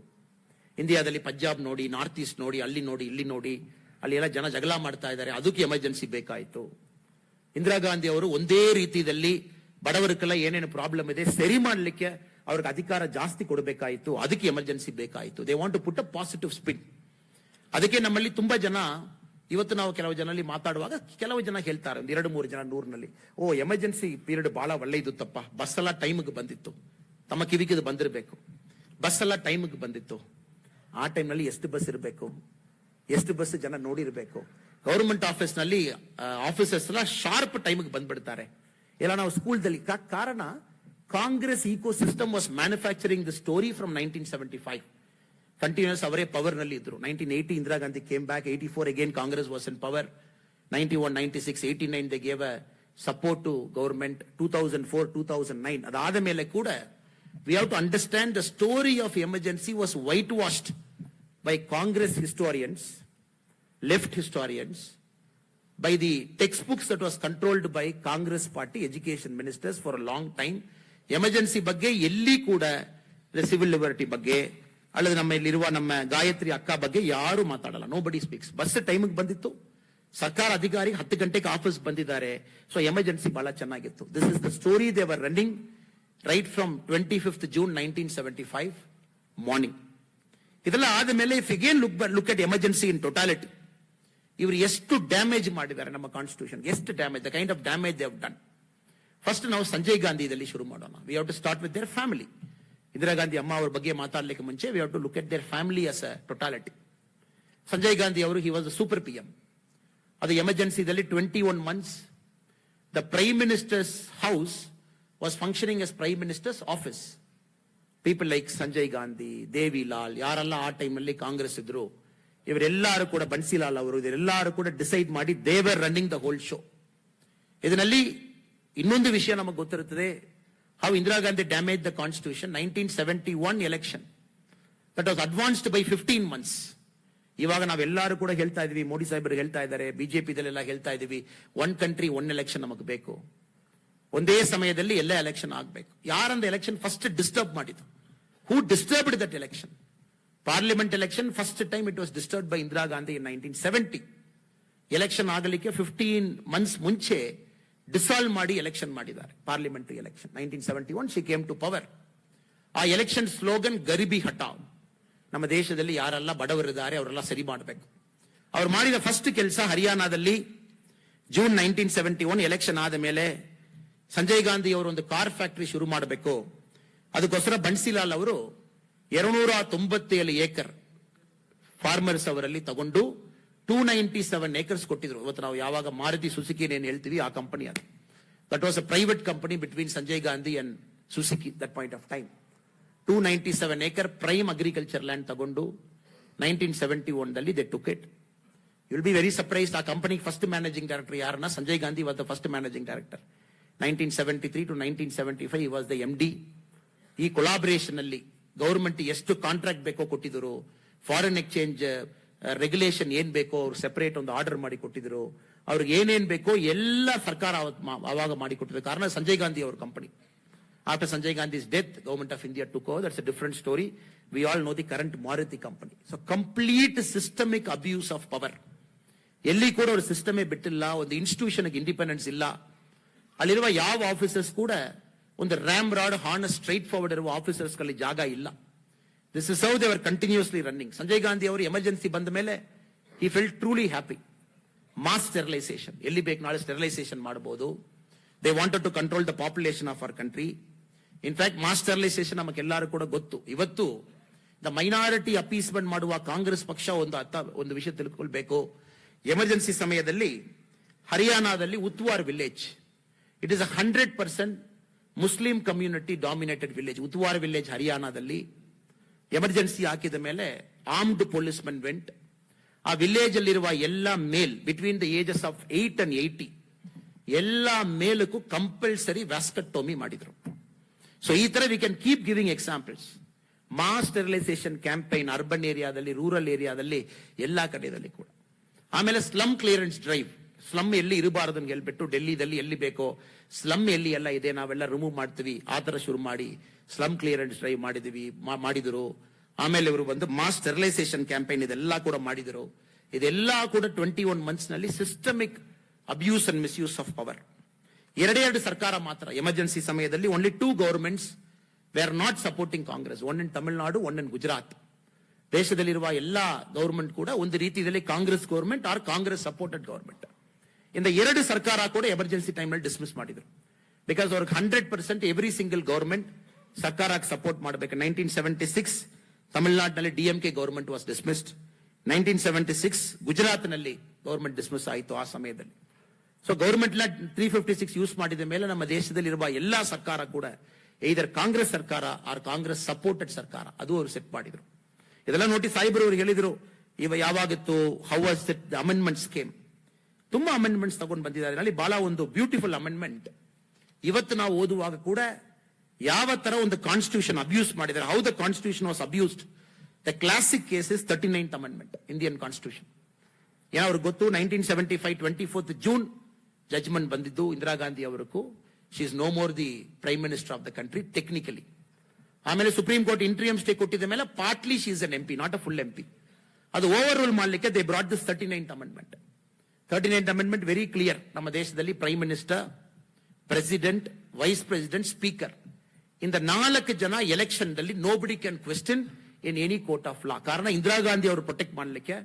ಇಂಡಿಯಾದಲ್ಲಿ ಪಂಜಾಬ್ ನೋಡಿ, ನಾರ್ತ್ ಈಸ್ಟ್ ನೋಡಿ, ಅಲ್ಲಿ ನೋಡಿ, ಇಲ್ಲಿ ನೋಡಿ, ಅಲ್ಲಿ ಎಲ್ಲ ಜನ ಜಗಳ ಮಾಡ್ತಾ ಇದ್ದಾರೆ, ಅದಕ್ಕೆ ಎಮರ್ಜೆನ್ಸಿ ಬೇಕಾಯಿತು. ಇಂದಿರಾ ಗಾಂಧಿ ಅವರು ಒಂದೇ ರೀತಿಯಲ್ಲಿ ಬಡವರಿಗೆಲ್ಲ ಏನೇನು ಪ್ರಾಬ್ಲಮ್ ಇದೆ ಸರಿ ಮಾಡಲಿಕ್ಕೆ ಅವ್ರಿಗೆ ಅಧಿಕಾರ ಜಾಸ್ತಿ ಕೊಡಬೇಕಾಯಿತು, ಅದಕ್ಕೆ ಎಮರ್ಜೆನ್ಸಿ ಬೇಕಾಯಿತು. They want to put a positive spin. ಅದಕ್ಕೆ ನಮ್ಮಲ್ಲಿ ತುಂಬಾ ಜನ, ಇವತ್ತು ನಾವು ಕೆಲವು ಜನಲ್ಲಿ ಮಾತಾಡುವಾಗ ಕೆಲವು ಜನ ಹೇಳ್ತಾರೆ, 2-3 ಜನ 100ನಲ್ಲಿ, ಎಮರ್ಜೆನ್ಸಿ ಪೀರಿಯಡ್ ಬಹಳ ಒಳ್ಳೆಯದು ತಪ್ಪ, ಬಸ್ ಎಲ್ಲ ಟೈಮ್ಗೆ ಬಂದಿತ್ತು. ತಮ್ಮ ಕಿವಿಗೆ ಬಂದಿರಬೇಕು, ಬಸ್ ಎಲ್ಲ ಟೈಮ್ಗೆ ಬಂದಿತ್ತು. ಆ ಟೈಮ್ನಲ್ಲಿ ಎಷ್ಟು ಬಸ್ ಇರಬೇಕು, ಎಷ್ಟು ಬಸ್ ಜನ ನೋಡಿರ್ಬೇಕು. ಗವರ್ಮೆಂಟ್ ಆಫೀಸ್ ನಲ್ಲಿ ಆಫೀಸರ್ಸ್ ಎಲ್ಲ ಶಾರ್ಪ್ ಟೈಮ್ಗೆ ಬಂದ್ಬಿಡ್ತಾರೆ. ಎಲ್ಲ ನಾವು ಸ್ಕೂಲ್ದಲ್ಲಿ, ಕಾರಣ Congress ecosystem was manufacturing the story from 1975. Continues ಅವರೇ ಪವರ್ ನಲ್ಲಿ ಇದ್ರು. 1980 Indira Gandhi came back. 84 again Congress was in power. 91, 96, 89 they gave a support to government. 2004, 2009 ಅದಾದ ಮೇಲೆ ಕೂಡ we have to understand the story of emergency was whitewashed by Congress historians, left historians, by the textbooks that was controlled by Congress party education ministers for a long time. Emergency ಬಗ್ಗೆ ಎಲ್ಲಿ ಕೂಡ civil liberty ಬಗ್ಗೆ ಅಲ್ಲದೆ ನಮ್ಮಲ್ಲಿರುವ ನಮ್ಮ ಗಾಯತ್ರಿ ಅಕ್ಕ ಬಗ್ಗೆ ಯಾರು ಮಾತಾಡಲ್ಲ. Nobody speaks. ಬಸ್ ಟೈಮಿಗೆ ಬಂದಿತ್ತು, ಸರ್ಕಾರ ಅಧಿಕಾರಿ 10 ಗಂಟೆಗೆ ಆಫೀಸ್ ಬಂದಿದ್ದಾರೆ. ಸೊ ಎಮರ್ಜೆನ್ಸಿ ಬಹಳ ಚೆನ್ನಾಗಿತ್ತು. This is the story they were running right from 25th June 1975 morning. ಇದೆಲ್ಲ ಆದ ಮೇಲೆ if again look at emergency in totality, ಇವರು ಎಷ್ಟು ಡ್ಯಾಮೇಜ್ ಮಾಡಿದ್ದಾರೆ ನಮ್ಮ ಕಾನ್ಸ್ಟಿಟ್ಯೂಷನ್, ಎಷ್ಟು damage, the kind of damage they have done. First ನಾವು ಸಂಜಯ್ ಗಾಂಧಿ ಇದರಲ್ಲಿ ಶುರು ಮಾಡೋಣ. We have to start with their family. Indira Gandhi ಅಮ್ಮ ಅವರ ಬಗ್ಗೆ ಮಾತಾಡಲಿಕ್ಕೆ ಮುಂಚೆ we have to look at their family as a totality. Sanjay Gandhi ಅವರು he was a super PM. ಅದು ಎಮರ್ಜೆನ್ಸಿದಲ್ಲಿ 21 months the prime minister's house was functioning as prime minister's office. People like Sanjay Gandhi, Devilal, ಯಾರೆಲ್ಲ ಆ ಟೈಮಲ್ಲಿ ಕಾಂಗ್ರೆಸ್ ಇದ್ರು, ಇವರೆಲ್ಲರೂ ಕೂಡ, ಬನ್ಸಿಲಾಲ್ ಅವರು, ಇವರೆಲ್ಲರೂ ಕೂಡ ಡಿಸೈಡ್ ಮಾಡಿ they were running the whole show. ಇದರಲ್ಲಿ ಇನ್ನೊಂದು ವಿಷಯ ನಮಗೆ ಗೊತ್ತಿರುತ್ತದೆ, how Indira Gandhi damaged the constitution. 1971 election that was advanced by 15 months. ಇವಾಗ ನಾವೆಲ್ಲರೂ ಕೂಡ ಹೇಳ್ತಾ ಇದೀವಿ, ಮೋದಿ ಸಾಹೇಬರು ಹೇಳ್ತಾ ಇದ್ದಾರೆ, ಬಿಜೆಪಿದಲ್ಲೆಲ್ಲ ಹೇಳ್ತಾ ಇದೀವಿ, ಒನ್ ಕಂಟ್ರಿ ಒನ್ ಎಲೆಕ್ಷನ್ ನಮಗೆ ಬೇಕು, ಒಂದೇ ಸಮಯದಲ್ಲಿ ಎಲ್ಲ ಎಲೆಕ್ಷನ್ ಆಗಬೇಕು. ಯಾರಂದ ಎಲೆಕ್ಷನ್ ಫಸ್ಟ್ ಡಿಸ್ಟರ್ಬ್ ಮಾಡಿದ್ದು? Who disturbed that election? Parliament election first time it was disturb by Indira Gandhi in 1970. Election ಆಗಲಿಕ್ಕೆ 15 months ಮುಂಚೆ ಡಿಸಾಲ್ವ್ ಮಾಡಿ ಎಲೆಕ್ಷನ್ ಮಾಡಿದ್ದಾರೆ, parliamentary election. 1971 she came to power. ಆ ಎಲೆಕ್ಷನ್ ಸ್ಲೋಗನ್ ಗರಿಬಿ ಹಟಾವ್. ನಮ್ಮ ದೇಶದಲ್ಲಿ ಯಾರೆಲ್ಲ ಬಡವರಿದ್ದಾರೆ ಅವರೆಲ್ಲ ಸರಿ ಮಾಡಬೇಕು. ಅವ್ರು ಮಾಡಿದ ಫಸ್ಟ್ ಕೆಲಸ ಹರಿಯಾಣದಲ್ಲಿ ಜೂನ್ 1971 ಎಲೆಕ್ಷನ್ ಆದ ಮೇಲೆ ಸಂಜಯ್ ಗಾಂಧಿ ಅವರು ಒಂದು ಕಾರ್ ಫ್ಯಾಕ್ಟರಿ ಶುರು ಮಾಡಬೇಕು. ಅದಕ್ಕೋಸ್ಕರ ಬನ್ಸಿಲಾಲ್ ಅವರು 297 ಏಕರ್ ಫಾರ್ಮರ್ಸ್ ಅವರಲ್ಲಿ ತಗೊಂಡು 297 acres ಕೊಟ್ಟಿದ್ರು. ಇವತ್ತು ನಾವು ಯಾವಾಗ ಮಾರುತಿ ಸುಜುಕಿ ಏನ್ ಹೇಳ್ತೀವಿ ಆ ಕಂಪನಿ ಅದು. That was a private company between Sanjay Gandhi and Suzuki that point of time. 297 acre prime agriculture land ತಗೊಂಡು 1971 they took it. You will be very surprised, ಆ ಕಂಪನಿ ಫಸ್ಟ್ ಮ್ಯಾನೇಜಿಂಗ್ ಡೈರೆಕ್ಟರ್ ಯಾರನ್ನ? Sanjay Gandhi was the first managing director. 1973 to 1975 he was the MD. ಈ collaboration ಅಲ್ಲಿ government ಎಷ್ಟು contract ಬೇಕೋ ಕೊಟ್ಟಿದ್ರು, foreign exchange regulation ಏನ್ ಬೇಕೋ ಅವ್ರು ಸೆಪರೇಟ್ ಒಂದು ಆರ್ಡರ್ ಮಾಡಿ ಕೊಟ್ಟಿದ್ರು, ಅವ್ರಿಗೆ ಏನೇನ್ ಬೇಕೋ ಎಲ್ಲ ಸರ್ಕಾರ ಅವಾಗ ಮಾಡಿ ಕೊಟ್ಟಿದ್ರು. ಕಾರಣ ಸಂಜಯ್ ಗಾಂಧಿ ಅವ್ರ company. After Sanjay Gandhi's death, government of India took over. That's a different story. We all know the current Maruti company. So complete systemic abuse of power. ಎಲ್ಲಿ ಕೂಡ ಅವ್ರ ಸಿಸ್ಟಮೇ ಬಿಟ್ಟಿಲ್ಲ, ಒಂದು ಇನ್ಸ್ಟಿಟ್ಯೂಷನ್ ಇಂಡಿಪೆಂಡೆನ್ಸ್ ಇಲ್ಲ. ಅಲ್ಲಿರುವ ಯಾವ ಆಫೀಸರ್ಸ್ ಕೂಡ ಒಂದು ram rod horn straightforward ಇರುವ ಆಫೀಸರ್ಸ್ ಗಳಲ್ಲಿ ಜಾಗ ಇಲ್ಲ. This is how they were continuously running. Sanjay Gandhi ಅವರು ಎಮರ್ಜೆನ್ಸಿ ಬಂದ ಮೇಲೆ he felt truly happy. Mass sterilisation, ಎಲ್ಲಿ ಬೇಕು ನಾಳೆ ಸ್ಟೆರಿಲೈಸೇಷನ್ ಮಾಡಬಹುದು. They wanted to control the population of our country. In fact mass sterilisation ನಮಗೆಲ್ಲರೂ ಕೂಡ ಗೊತ್ತು. ಇವತ್ತು ದ ಮೈನಾರಿಟಿ ಅಪೀಸ್ಮೆಂಟ್ ಮಾಡುವ ಕಾಂಗ್ರೆಸ್ ಪಕ್ಷ ಒಂದು ವಿಷಯ ತಿಳ್ಕೊಳ್ಬೇಕು. ಎಮರ್ಜೆನ್ಸಿ ಸಮಯದಲ್ಲಿ ಹರಿಯಾಣದಲ್ಲಿ Uttawar village, it is 100% Muslim community dominated village. Uttawar village ಹರಿಯಾಣದಲ್ಲಿ ಎಮರ್ಜೆನ್ಸಿ ಹಾಕಿದ ಮೇಲೆ ಆರ್ಮ್ಡ್ ಪೊಲೀಸ್ಮೆನ್ ವೆಂಟ್. ಆ ವಿಲೇಜ್ ಅಲ್ಲಿರುವ ಎಲ್ಲ male between the ages of 8 and 80 ಎಲ್ಲ ಮೇಲಕ್ಕೂ ಕಂಪಲ್ಸರಿ ವ್ಯಾಸ್ಕಟೋಮಿ ಮಾಡಿದ್ರು. ಸೊ ಈ ತರ we can keep giving examples. Mass sterilisation campaign urban ಏರಿಯಾದಲ್ಲಿ, ರೂರಲ್ ಏರಿಯಾದಲ್ಲಿ, ಎಲ್ಲಾ ಕಡೆಯಲ್ಲಿ ಕೂಡ. ಆಮೇಲೆ ಸ್ಲಮ್ ಕ್ಲಿಯರೆನ್ಸ್ ಡ್ರೈವ್, ಸ್ಲಮ್ ಎಲ್ಲಿ ಇರಬಾರದು ಅಂತ ಹೇಳ್ಬಿಟ್ಟು ಡೆಲ್ಲಿದಲ್ಲಿ ಎಲ್ಲಿ ಬೇಕೋ ಸ್ಲಮ್ ಎಲ್ಲಿ ಎಲ್ಲ ಇದೆ ನಾವೆಲ್ಲ ರಿಮೂವ್ ಮಾಡ್ತೀವಿ, ಆ ತರ ಶುರು ಮಾಡಿ ಸ್ಲಮ್ ಕ್ಲಿಯರೆನ್ಸ್ ಡ್ರೈವ್ ಮಾಡಿದ್ರು. ಆಮೇಲೆ ಇವರು ಬಂದು ಮಾಸ್ ಸ್ಟೆರಿಲೈಸೇಷನ್ ಕ್ಯಾಂಪೈನ್ ಇದೆಲ್ಲ ಕೂಡ ಮಾಡಿದ್ರು. ಇದೆಲ್ಲ ಕೂಡ 21 months ನಲ್ಲಿ systemic abuse and misuse of power. ಎರಡೆರಡು ಸರ್ಕಾರ ಮಾತ್ರ ಎಮರ್ಜೆನ್ಸಿ ಸಮಯದಲ್ಲಿ, only 2 governments were not supporting Congress, one in Tamil Nadu, one in Gujarat. ದೇಶದಲ್ಲಿರುವ ಎಲ್ಲಾ ಗವರ್ಮೆಂಟ್ ಕೂಡ ಒಂದು ರೀತಿಯಲ್ಲಿ Congress government or Congress supported government. ಇಂದ ಎರಡು ಸರ್ಕಾರ ಕೂಡ ಎಮರ್ಜೆನ್ಸಿ ಟೈಮ್ ನಲ್ಲಿ ಡಿಸ್ಮಿಸ್ ಮಾಡಿದ್ರು. ಬಿಕಾಸ್ ಅವ್ರಿಗೆ 100% ಎವ್ರಿ ಸಿಂಗಲ್ ಗವರ್ಮೆಂಟ್ ಸರ್ಕಾರಕ್ಕೆ ಸಪೋರ್ಟ್ ಮಾಡಬೇಕು. 1976 ತಮಿಳುನಾಡಿನಲ್ಲಿ DMK government was dismissed. 1976 Gujarat ನಲ್ಲಿ ಗವರ್ಮೆಂಟ್ ಡಿಸ್ಮಿಸ್ ಆಯಿತು ಆ ಸಮಯದಲ್ಲಿ. ಸೊ ಗವರ್ಮೆಂಟ್ 356 ಯೂಸ್ ಮಾಡಿದ ಮೇಲೆ ನಮ್ಮ ದೇಶದಲ್ಲಿರುವ ಎಲ್ಲಾ ಸರ್ಕಾರ ಕೂಡ ಇದರ್ ಕಾಂಗ್ರೆಸ್ ಸರ್ಕಾರ ಆರ್ ಕಾಂಗ್ರೆಸ್ ಸಪೋರ್ಟೆಡ್ ಸರ್ಕಾರ, ಅದು ಅವರು ಸೆಟ್ ಮಾಡಿದ್ರು. ಇದೆಲ್ಲ ನೋಡಿ ಸಾಹೇಬರು ಅವರು ಹೇಳಿದ್ರು, ಯಾವಾಗಿತ್ತು, how was the amendments came. ತುಂಬಾ ಅಮೆಂಡ್ಮೆಂಟ್ಸ್ ತಗೊಂಡು ಬಂದಿದ್ದಾರೆ. ಅಲ್ಲಿ ಬಹಳ ಒಂದು ಬ್ಯೂಟಿಫುಲ್ ಅಮೆಂಡ್ಮೆಂಟ್ ಇವತ್ತು ನಾವು ಓದುವಾಗ ಕೂಡ ಯಾವ ತರ ಒಂದು ಕಾನ್ಸ್ಟಿಟ್ಯೂಷನ್ ಅಬ್ಯೂಸ್ ಮಾಡಿದ್ದಾರೆ, how the constitution was abused. The classic case is 39th amendment Indian constitution. ಏನಾದ್ರು ಗೊತ್ತು, 1975 24th June ಜಜ್ಮೆಂಟ್ ಬಂದಿದ್ದು ಇಂದಿರಾ ಗಾಂಧಿ ಅವರಿಗೂ. She is no more the prime minister of the country technically. ಆಮೇಲೆ ಸುಪ್ರೀಂ ಕೋರ್ಟ್ ಇಂಟ್ರಿಯಂ ಸ್ಟೇ ಕೊಟ್ಟಿದ ಮೇಲೆ partly she is an MP, not a full MP. ಅದು overrule ಮಾಡಲಿಕ್ಕೆ they brought this 39th amendment. 39th amendment very clear. ನಮ್ಮ ದೇಶದಲ್ಲಿ prime minister, president, vice president, speaker ಇಂದ 4 ಜನ election ದಲ್ಲಿ nobody can question in any court of law. ಕಾರಣ ಇಂದಿರಾ ಗಾಂಧಿ ಅವರು protect ಮಾಡಲಿಕ್ಕೆ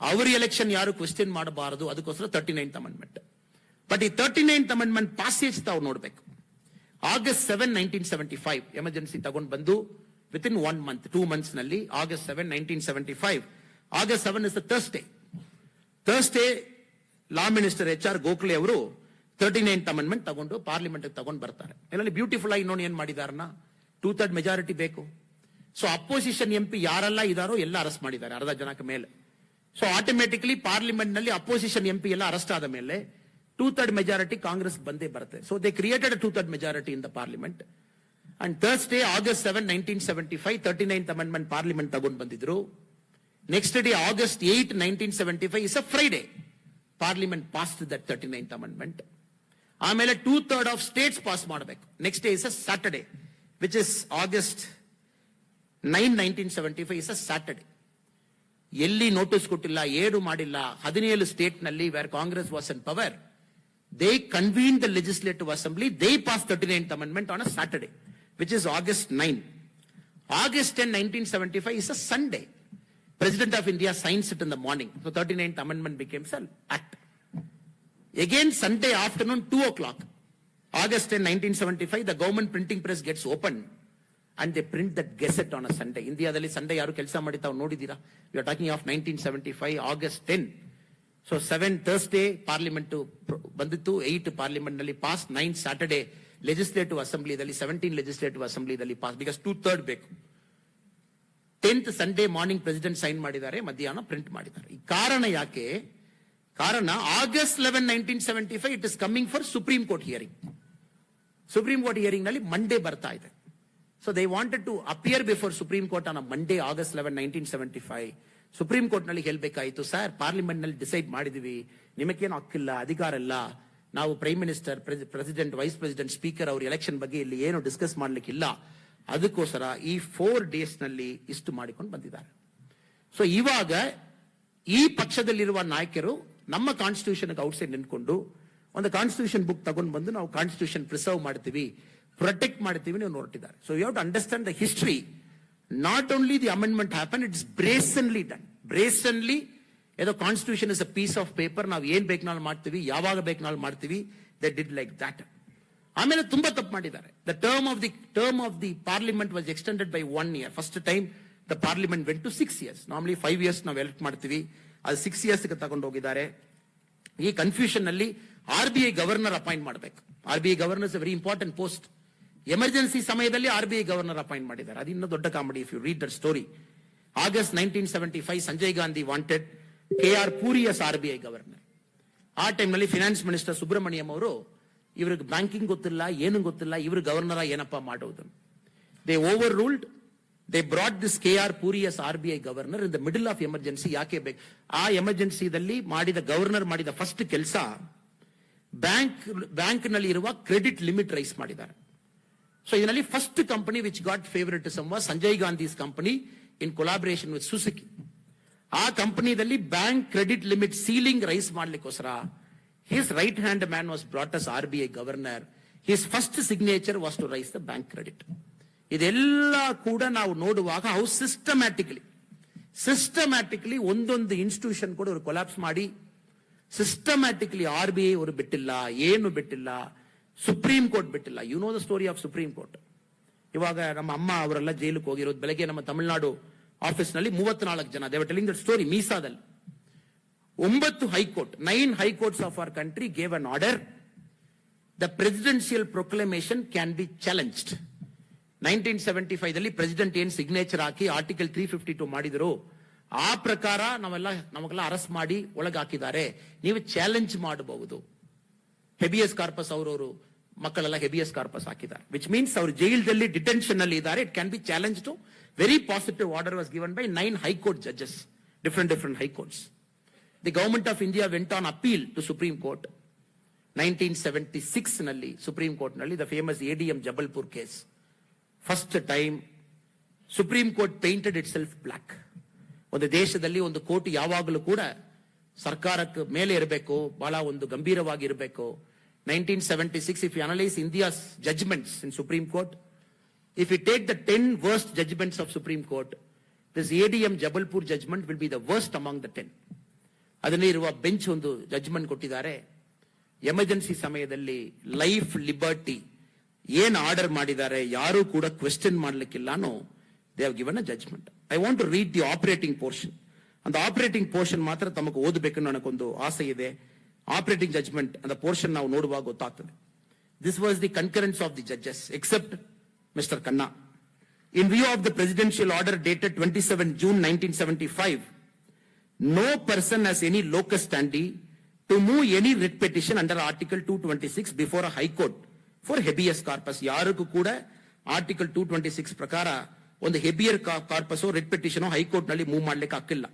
ಅವ್ರ ಎಲೆಕ್ಷನ್ ಯಾರು ಕ್ವೆಶ್ಚನ್ ಮಾಡಬಾರದು, ಅದಕ್ಕೋಸ್ಕರ 39th ಅಮೆಂಡ್ಮೆಂಟ್. ಬಟ್ ಈ 39th ಅಮೆಂಡ್ಮೆಂಟ್ ಪಾಸೇಜ್ ತಾವು ನೋಡ್ಬೇಕು. August 7, 1975 ಎಮರ್ಜೆನ್ಸಿ ತಗೊಂಡು ಬಂದು ವಿತಿನ್ 1 month, 2 months ನಲ್ಲಿ August 7, 1975. August 7 is the Thursday law minister HR Gokhale ಅವರು 39th ಅಮೆಂಡ್ಮೆಂಟ್ ತಗೊಂಡು ಪಾರ್ಲಿಮೆಂಟ್ ತಗೊಂಡು ಬರ್ತಾರೆ. ಇದರಲ್ಲಿ ಬ್ಯೂಟಿಫುಲ್ ಆಗಿ ನೋಡಿ ಏನ್ ಮಾಡಿದಾರನ್ನ 2/3 ಮೆಜಾರಿಟಿ ಬೇಕು. ಸೊ ಅಪೋಸಿಷನ್ MP ಯಾರೆಲ್ಲ ಇದಾರೋ ಎಲ್ಲ ಅರೆಸ್ಟ್ ಮಾಡಿದ್ದಾರೆ, ಅರ್ಧ ಜನಕ್ಕೆ ಮೇಲೆ. ಸೊ ಆಟೋಮೆಟಿಕಲಿ ಪಾರ್ಲಿಮೆಂಟ್ ನಲ್ಲಿ ಅಪೋಸಿಷನ್ MP ಎಲ್ಲ ಅರೆಸ್ಟ್ ಆದ ಮೇಲೆ 2/3 ಮೆಜಾರಿಟಿ ಕಾಂಗ್ರೆಸ್ ಬಂದೇ ಬರುತ್ತೆ. So they created 2/3 majority in the parliament. And Thursday August 7, 1975 39th amendment parliament ತಗೊಂಡು ಬಂದಿದ್ರು. Next day August 8, 1975 is a Friday. Parliament passed that 39th amendment. ಆಮೇಲೆ 2/3 of States pass ಮಾಡಬೇಕು. Next day is a Saturday, which is August 9, 1975 is a Saturday. ಎಲ್ಲಿ notice ಕೊಟ್ಟಿಲ್ಲ, ಏನು ಮಾಡಿಲ್ಲ. 17 state ನಲ್ಲಿ where Congress was in power, they convened the legislative assembly, they passed 39th amendment on a Saturday, which is August 9. August 10, 1975 is a Sunday. President of India signs it in the morning. So 39th amendment becomes an act. Again Sunday afternoon 2 o'clock. August 10, 1975 the government printing press gets opened and they print that gazette on a Sunday. Indiadalli Sunday yaru ಕೆಲಸ ಮಾಡಿತಾವ್ ನೋಡಿದೀರಾ? We are talking of 1975 August 10. So 7 Thursday parliament ಬಂದಿತ್ತು, 8 parliament ನಲ್ಲಿ pass, 9 Saturday legislative ಅಸೆಂಬ್ಲಿದಲ್ಲಿ 17 legislative ಅಸೆಂಬ್ಲಿದಲ್ಲಿ pass, because 2/3 ಬೇಕು. 10th Sunday morning president sign ಮಾಡಿದ್ದಾರೆ, ಮಧ್ಯಾಹ್ನ print ಮಾಡಿದ್ದಾರೆ. ಈ ಕಾರಣ ಯಾಕೆ? ಕಾರಣ August 11, 1975 it is coming for supreme court hearing. Supreme court hearing ನಲ್ಲಿ ಮಂಡೇ ಬರ್ತಾ ಇದೆ. So they wanted to appear before supreme court on Monday August 11, 1975. Supreme court ನಲ್ಲಿ ಹೇಳ್ಬೇಕಾಯ್ತು, ಸರ್ ಪಾರ್ಲಿಮೆಂಟ್ ನಲ್ಲಿ ಡಿಸೈಡ್ ಮಾಡಿದೀವಿ, ನಿಮಗೇನು ಹಕ್ಕಿಲ್ಲ, ಅಧಿಕಾರ ಇಲ್ಲ, ನಾವು prime minister, president, vice president, speaker ಅವ್ರ ಎಲೆಕ್ಷನ್ ಬಗ್ಗೆ ಇಲ್ಲಿ ಏನು ಡಿಸ್ಕಸ್ ಮಾಡ್ಲಿಕ್ಕಿಲ್ಲ, ಅದಕ್ಕೋಸ್ಕರ ಈ 4 days ನಲ್ಲಿ ಇಷ್ಟು ಮಾಡಿಕೊಂಡು ಬಂದಿದ್ದಾರೆ. ಸೊ ಇವಾಗ ಈ ಪಕ್ಷದಲ್ಲಿರುವ ನಾಯಕರು ನಮ್ಮ ಕಾನ್ಸ್ಟಿಟ್ಯೂಷನ್ ಔಟ್ಸೈಡ್ ನಿಂತ್ಕೊಂಡು ಒಂದು ಕಾನ್ಸ್ಟಿಟ್ಯೂಷನ್ ಬುಕ್ ತಗೊಂಡು ಬಂದು ನಾವು ಕಾನ್ಸ್ಟಿಟ್ಯೂಷನ್ ಪ್ರಿಸರ್ವ್ ಮಾಡ್ತೀವಿ, ಪ್ರೊಟೆಕ್ಟ್ ಮಾಡ್ತೀವಿ ನೀವು ನೋಡ್ತಿದ್ದಾರೆ. So you have to understand the history. Not only the amendment happened, it is brazenly done. Brazenly, the constitution is a piece of paper. ನಾವು ಏನ್ ಬೇಕನಾಲ್ ಮಾಡ್ತೀವಿ, ಯಾವಾಗ ಬೇಕನಾಲ್ ಮಾಡ್ತೀವಿ. They did like that. ಆಮೇಲೆ ತುಂಬಾ ತಪ್ಪು ಮಾಡಿದ್ದಾರೆ. The term of the parliament was extended by 1 year. First time the parliament went to 6 years. Normally 5 years ನಾವು ಎಲೆಕ್ಟ್ ಮಾಡ್ತೀವಿ, ಅದು 6 years ಗೆ ತಗೊಂಡು ಹೋಗಿದ್ದಾರೆ. ಈ ಕನ್ಫ್ಯೂಷನ್ ನಲ್ಲಿ RBI ಗವರ್ನರ್ ಅಪಾಯಿಂಟ್ ಮಾಡಬೇಕು. RBI governor is a very important post. Emergency ಸಮಯದಲ್ಲಿ RBI ಗವರ್ನರ್ ಅಪಾಯಿಂಟ್ ಮಾಡಿದ್ದಾರೆ. ಅದು ಇನ್ನೂ ದೊಡ್ಡ comedy. If you read that story, August 1975 Sanjay Gandhi wanted KR Puri as RBI governor. ಆ ಟೈಮ್ ನಲ್ಲಿ ಫಿನಾನ್ಸ್ ಮಿನಿಸ್ಟರ್ ಸುಬ್ರಹ್ಮಣ್ಯಂ ಅವರು, ಇವ್ರಿಗೆ ಬ್ಯಾಂಕಿಂಗ್ ಗೊತ್ತಿಲ್ಲ, ಏನು ಗೊತ್ತಿಲ್ಲ, ಇವ್ರು ಗವರ್ನರ್ ಏನಪ್ಪಾ ಮಾಡೋದು. They over ruled. They brought this KR Puri as RBI governor in the middle of emergency. ಯಾಕೆ ಬೇಕು? ಆ ಎಮರ್ಜೆನ್ಸಿದಲ್ಲಿ ಮಾಡಿದ ಗವರ್ನರ್ ಮಾಡಿದ ಫಸ್ಟ್ ಕೆಲಸ, ಬ್ಯಾಂಕ್ ನಲ್ಲಿ ಇರುವ ಕ್ರೆಡಿಟ್ ಲಿಮಿಟ್ ರೈಸ್ ಮಾಡಿದ್ದಾರೆ. ಸೊ ಇದರಲ್ಲಿ first company which got favouritism was Sanjay Gandhi's company in collaboration with Suzuki. ಆ ಕಂಪನಿಯಲ್ಲಿ bank credit limit ceiling raise ಮಾಡ್ಲಿಕ್ಕೋಸ್ಕರ his right hand man was brought as RBI governor. His first signature was to raise the bank credit. ಇದೆಲ್ಲ ಕೂಡ ನಾವು ನೋಡುವಾಗ how systematically ಒಂದೊಂದು institution ಕೂಡ ಅವರು ಕೊಲಾಪ್ಸ್ ಮಾಡಿ, ಸಿಸ್ಟಮ್ಯಾಟಿಕ್ಲಿ RBI ಅವರು ಬಿಟ್ಟಿಲ್ಲ, ಏನು ಬಿಟ್ಟಿಲ್ಲ, ಸುಪ್ರೀಂ ಕೋರ್ಟ್ ಬಿಟ್ಟಿಲ್ಲ. You know the story of supreme court. ಇವಾಗ ನಮ್ಮ ಅಮ್ಮ ಅವರೆಲ್ಲ ಜೈಲಿಗೆ ಹೋಗಿರೋದು. ಬೆಳಗ್ಗೆ ನಮ್ಮ ತಮಿಳುನಾಡು ಆಫೀಸ್ ನಲ್ಲಿ 34 ಜನ, they were telling that story. ಮೀಸಾದಲ್ಲಿ 9 high court, 9 high courts of our country gave an order, the presidential proclamation can be challenged. 1975 ದಲ್ಲಿ ಪ್ರೆಸಿಡೆಂಟ್ ಏನ್ ಸಿಗ್ನೇಚರ್ ಹಾಕಿ ಆರ್ಟಿಕಲ್ 352 ಮಾಡಿದ್ರು, ಆ ಪ್ರಕಾರ ನಮಗೆಲ್ಲ ಅರೆಸ್ಟ್ ಮಾಡಿ ಒಳಗೆ ಹಾಕಿದ್ದಾರೆ, ನೀವು ಚಾಲೆಂಜ್ ಮಾಡಬಹುದು. ಹೆಬಿಯಸ್ ಕಾರ್ಪಸ್ ಅವರವರು ಮಕ್ಕಳೆಲ್ಲ ಹೆಬಿಯಸ್ ಕಾರ್ಪಸ್ ಹಾಕಿದ್ದಾರೆ, ವಿಚ್ ಮೀನ್ಸ್ ಅವರು ಜೈಲಲ್ಲಿ ಡಿಟೆನ್ಷನ್ ಅಲ್ಲಿ ಇದ್ದಾರೆ. It can be challenge too. Very positive order was given by 9 high court judges, different high courts. The government of India went on appeal to supreme court. 1976 ನಲ್ಲಿ supreme court ನಲ್ಲಿ the famous ADM Jabalpur case. First time supreme court painted itself black. ಒಂದು ದೇಶದಲ್ಲಿ ಒಂದು court ಯಾವಾಗಲೂ ಕೂಡ ಸರ್ಕಾರಕ್ಕೆ ಮೇಲೆ ಇರಬೇಕು, ಬಹಳ ಒಂದು ಗಂಭೀರವಾಗಿ ಇರಬೇಕು. 1976, if you analyze India's judgments in Supreme Court, if you take the 10 worst judgments of Supreme Court, this ADM Jabalpur judgment will be the worst among the 10. ಅದನ್ನೇ ಇರುವ ಬೆಂಚ್ ಒಂದು ಜಡ್ಜ್ಮೆಂಟ್ ಕೊಟ್ಟಿದ್ದಾರೆ. ಎಮರ್ಜೆನ್ಸಿ ಸಮಯದಲ್ಲಿ ಲೈಫ್ ಲಿಬರ್ಟಿ ಏನ್ order ಮಾಡಿದ್ದಾರೆ ಯಾರು ಕೂಡ question ಮಾಡ್ಲಿಕ್ಕಿಲ್ಲಾನು they have given a judgement. I want to read the operating portion. அந்த ಆಪರೇಟಿಂಗ್ ಪೋರ್ಷನ್ ಮಾತ್ರ ತಮಗೆ ಓದಬೇಕು ನನಗೊಂದು ಆಸೆ ಇದೆ. ಆಪರೇಟಿಂಗ್ ಜಜ್ಮೆಂಟ್ ಅಂತ ಪೋರ್ಷನ್ ನಾವು ನೋಡುವಾಗ ಗೊತ್ತಾಗ್ತದೆ. This was the concurrence of the judges, except Mr. Khanna. In view of the presidential order dated 27 June 1975, no person has any locus standi to move any writ petition under Article 226 before a High Court for habeas corpus. ಯಾರಿಗೂ ಕೂಡ article 226 ಪ್ರಕಾರ ಒಂದು habeas corpus writ petition high court ನಲ್ಲಿ move ಮಾಡ್ಲಿಕ್ಕೆ ಹಾಕಿಲ್ಲ.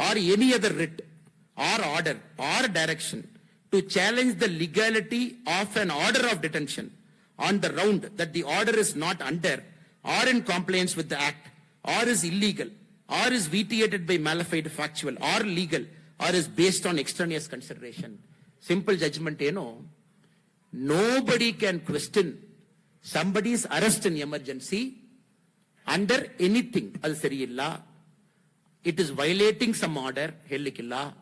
Or any other writ or order or direction to challenge the legality of an order of detention on the ground that the order is not under or in compliance with the act, or is illegal, or is vitiated by malafide factual, or legal, or is based on extraneous consideration. Simple judgment, nobody can question somebody's arrest in emergency under anything. Adu seriyilla. It is violating some order, hellikilla,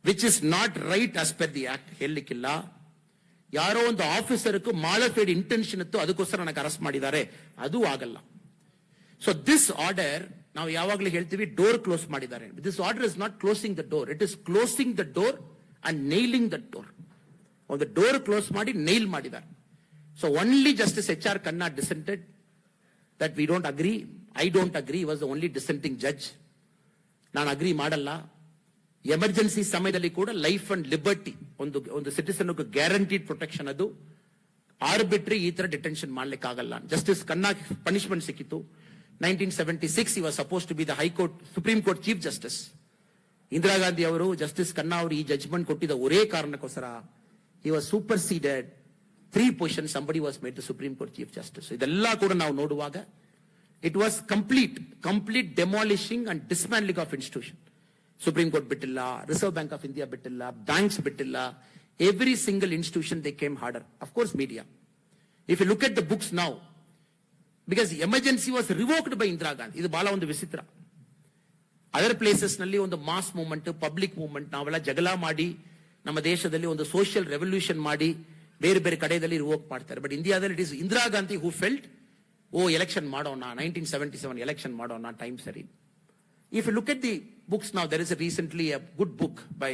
which is not right as per the act, hellikilla. ಯಾರೋ ಒಂದು ಆಫೀಸರ್ಗೂ ಮಾಲಫೇಡ್ intention ಇತ್ತು, ಅದಕ್ಕೋಸ್ಕರ ನನಗೆ arrest ಮಾಡಿದ್ದಾರೆ, ಅದು ಆಗಲ್ಲ. So this order ನಾವು ಯಾವಾಗಲೂ ಹೇಳ್ತೀವಿ ಡೋರ್ ಕ್ಲೋಸ್ ಮಾಡಿದ್ದಾರೆ. This order is not closing the door, it is closing the door and nailing the door. ಒಂದು ಡೋರ್ ಕ್ಲೋಸ್ ಮಾಡಿ ನೈಲ್ ಮಾಡಿದ್ದಾರೆ. So only justice HR Khanna dissented that we don't agree. I don't agree. He was the only dissenting judge. ನಾನು agri ಮಾಡಲ್ಲ. Emergency ಸಮಯದಲ್ಲಿ ಕೂಡ life and liberty ಒಂದು citizen guaranteed protection, ಅದು ಆರ್ಬಿಟ್ರಿ ಈ ತರ ಡಿಟೆನ್ಷನ್ ಮಾಡ್ಲಿಕ್ಕೆ ಆಗಲ್ಲ. ಜಸ್ಟಿಸ್ ಖನ್ನಾ ಪನಿಷ್ಮೆಂಟ್ ಸಿಕ್ಕಿತ್ತು 1976. he was supposed to be the high court supreme court chief justice. Indira Gandhi ಅವರು ಜಸ್ಟಿಸ್ ಖನ್ನಾ ಅವರು ಈ ಜಜ್ಮೆಂಟ್ ಕೊಟ್ಟಿದ್ದ ಒರೇ ಕಾರಣಕ್ಕೋಸ್ಕರ he was superseded 3 positions. somebody was made the Supreme Court Chief Justice. ಇದೆಲ್ಲ ಕೂಡ ನಾವು ನೋಡುವಾಗ it was complete demolishing and dismantling of institution. Supreme Court ಬಿಟ್ಟಿಲ್ಲ, Reserve Bank of India ಬಿಟ್ಟಿಲ್ಲ, banks ಬಿಟ್ಟಿಲ್ಲ. Every single institution they came harder. Of course, media. If you look at the books now, because emergency was revoked by Indira Gandhi. ಇದು ಬಹಳ ಒಂದು ವಿಚಿತ್ರ. Other places ನಲ್ಲಿ ಒಂದು mass movement, public movement, ನಾವೆಲ್ಲ ಜಗಳ ಮಾಡಿ ನಮ್ಮ ದೇಶದಲ್ಲಿ ಒಂದು ಸೋಷಿಯಲ್ ರೆವಲ್ಯೂಷನ್ ಮಾಡಿ ಬೇರೆ ಬೇರೆ ಕಡೆಯಲ್ಲಿ ರಿವೋಕ್ ಮಾಡ್ತಾರೆ. ಬಟ್ ಇಂಡಿಯಾದಲ್ಲಿ it is Indira Gandhi who felt, election ಮಾಡೋಣ, 1977 ಎಲೆಕ್ಷನ್ ಮಾಡೋಣ, ಟೈಮ್ ಸರಿ. If you look at the books now, there is recently a good book by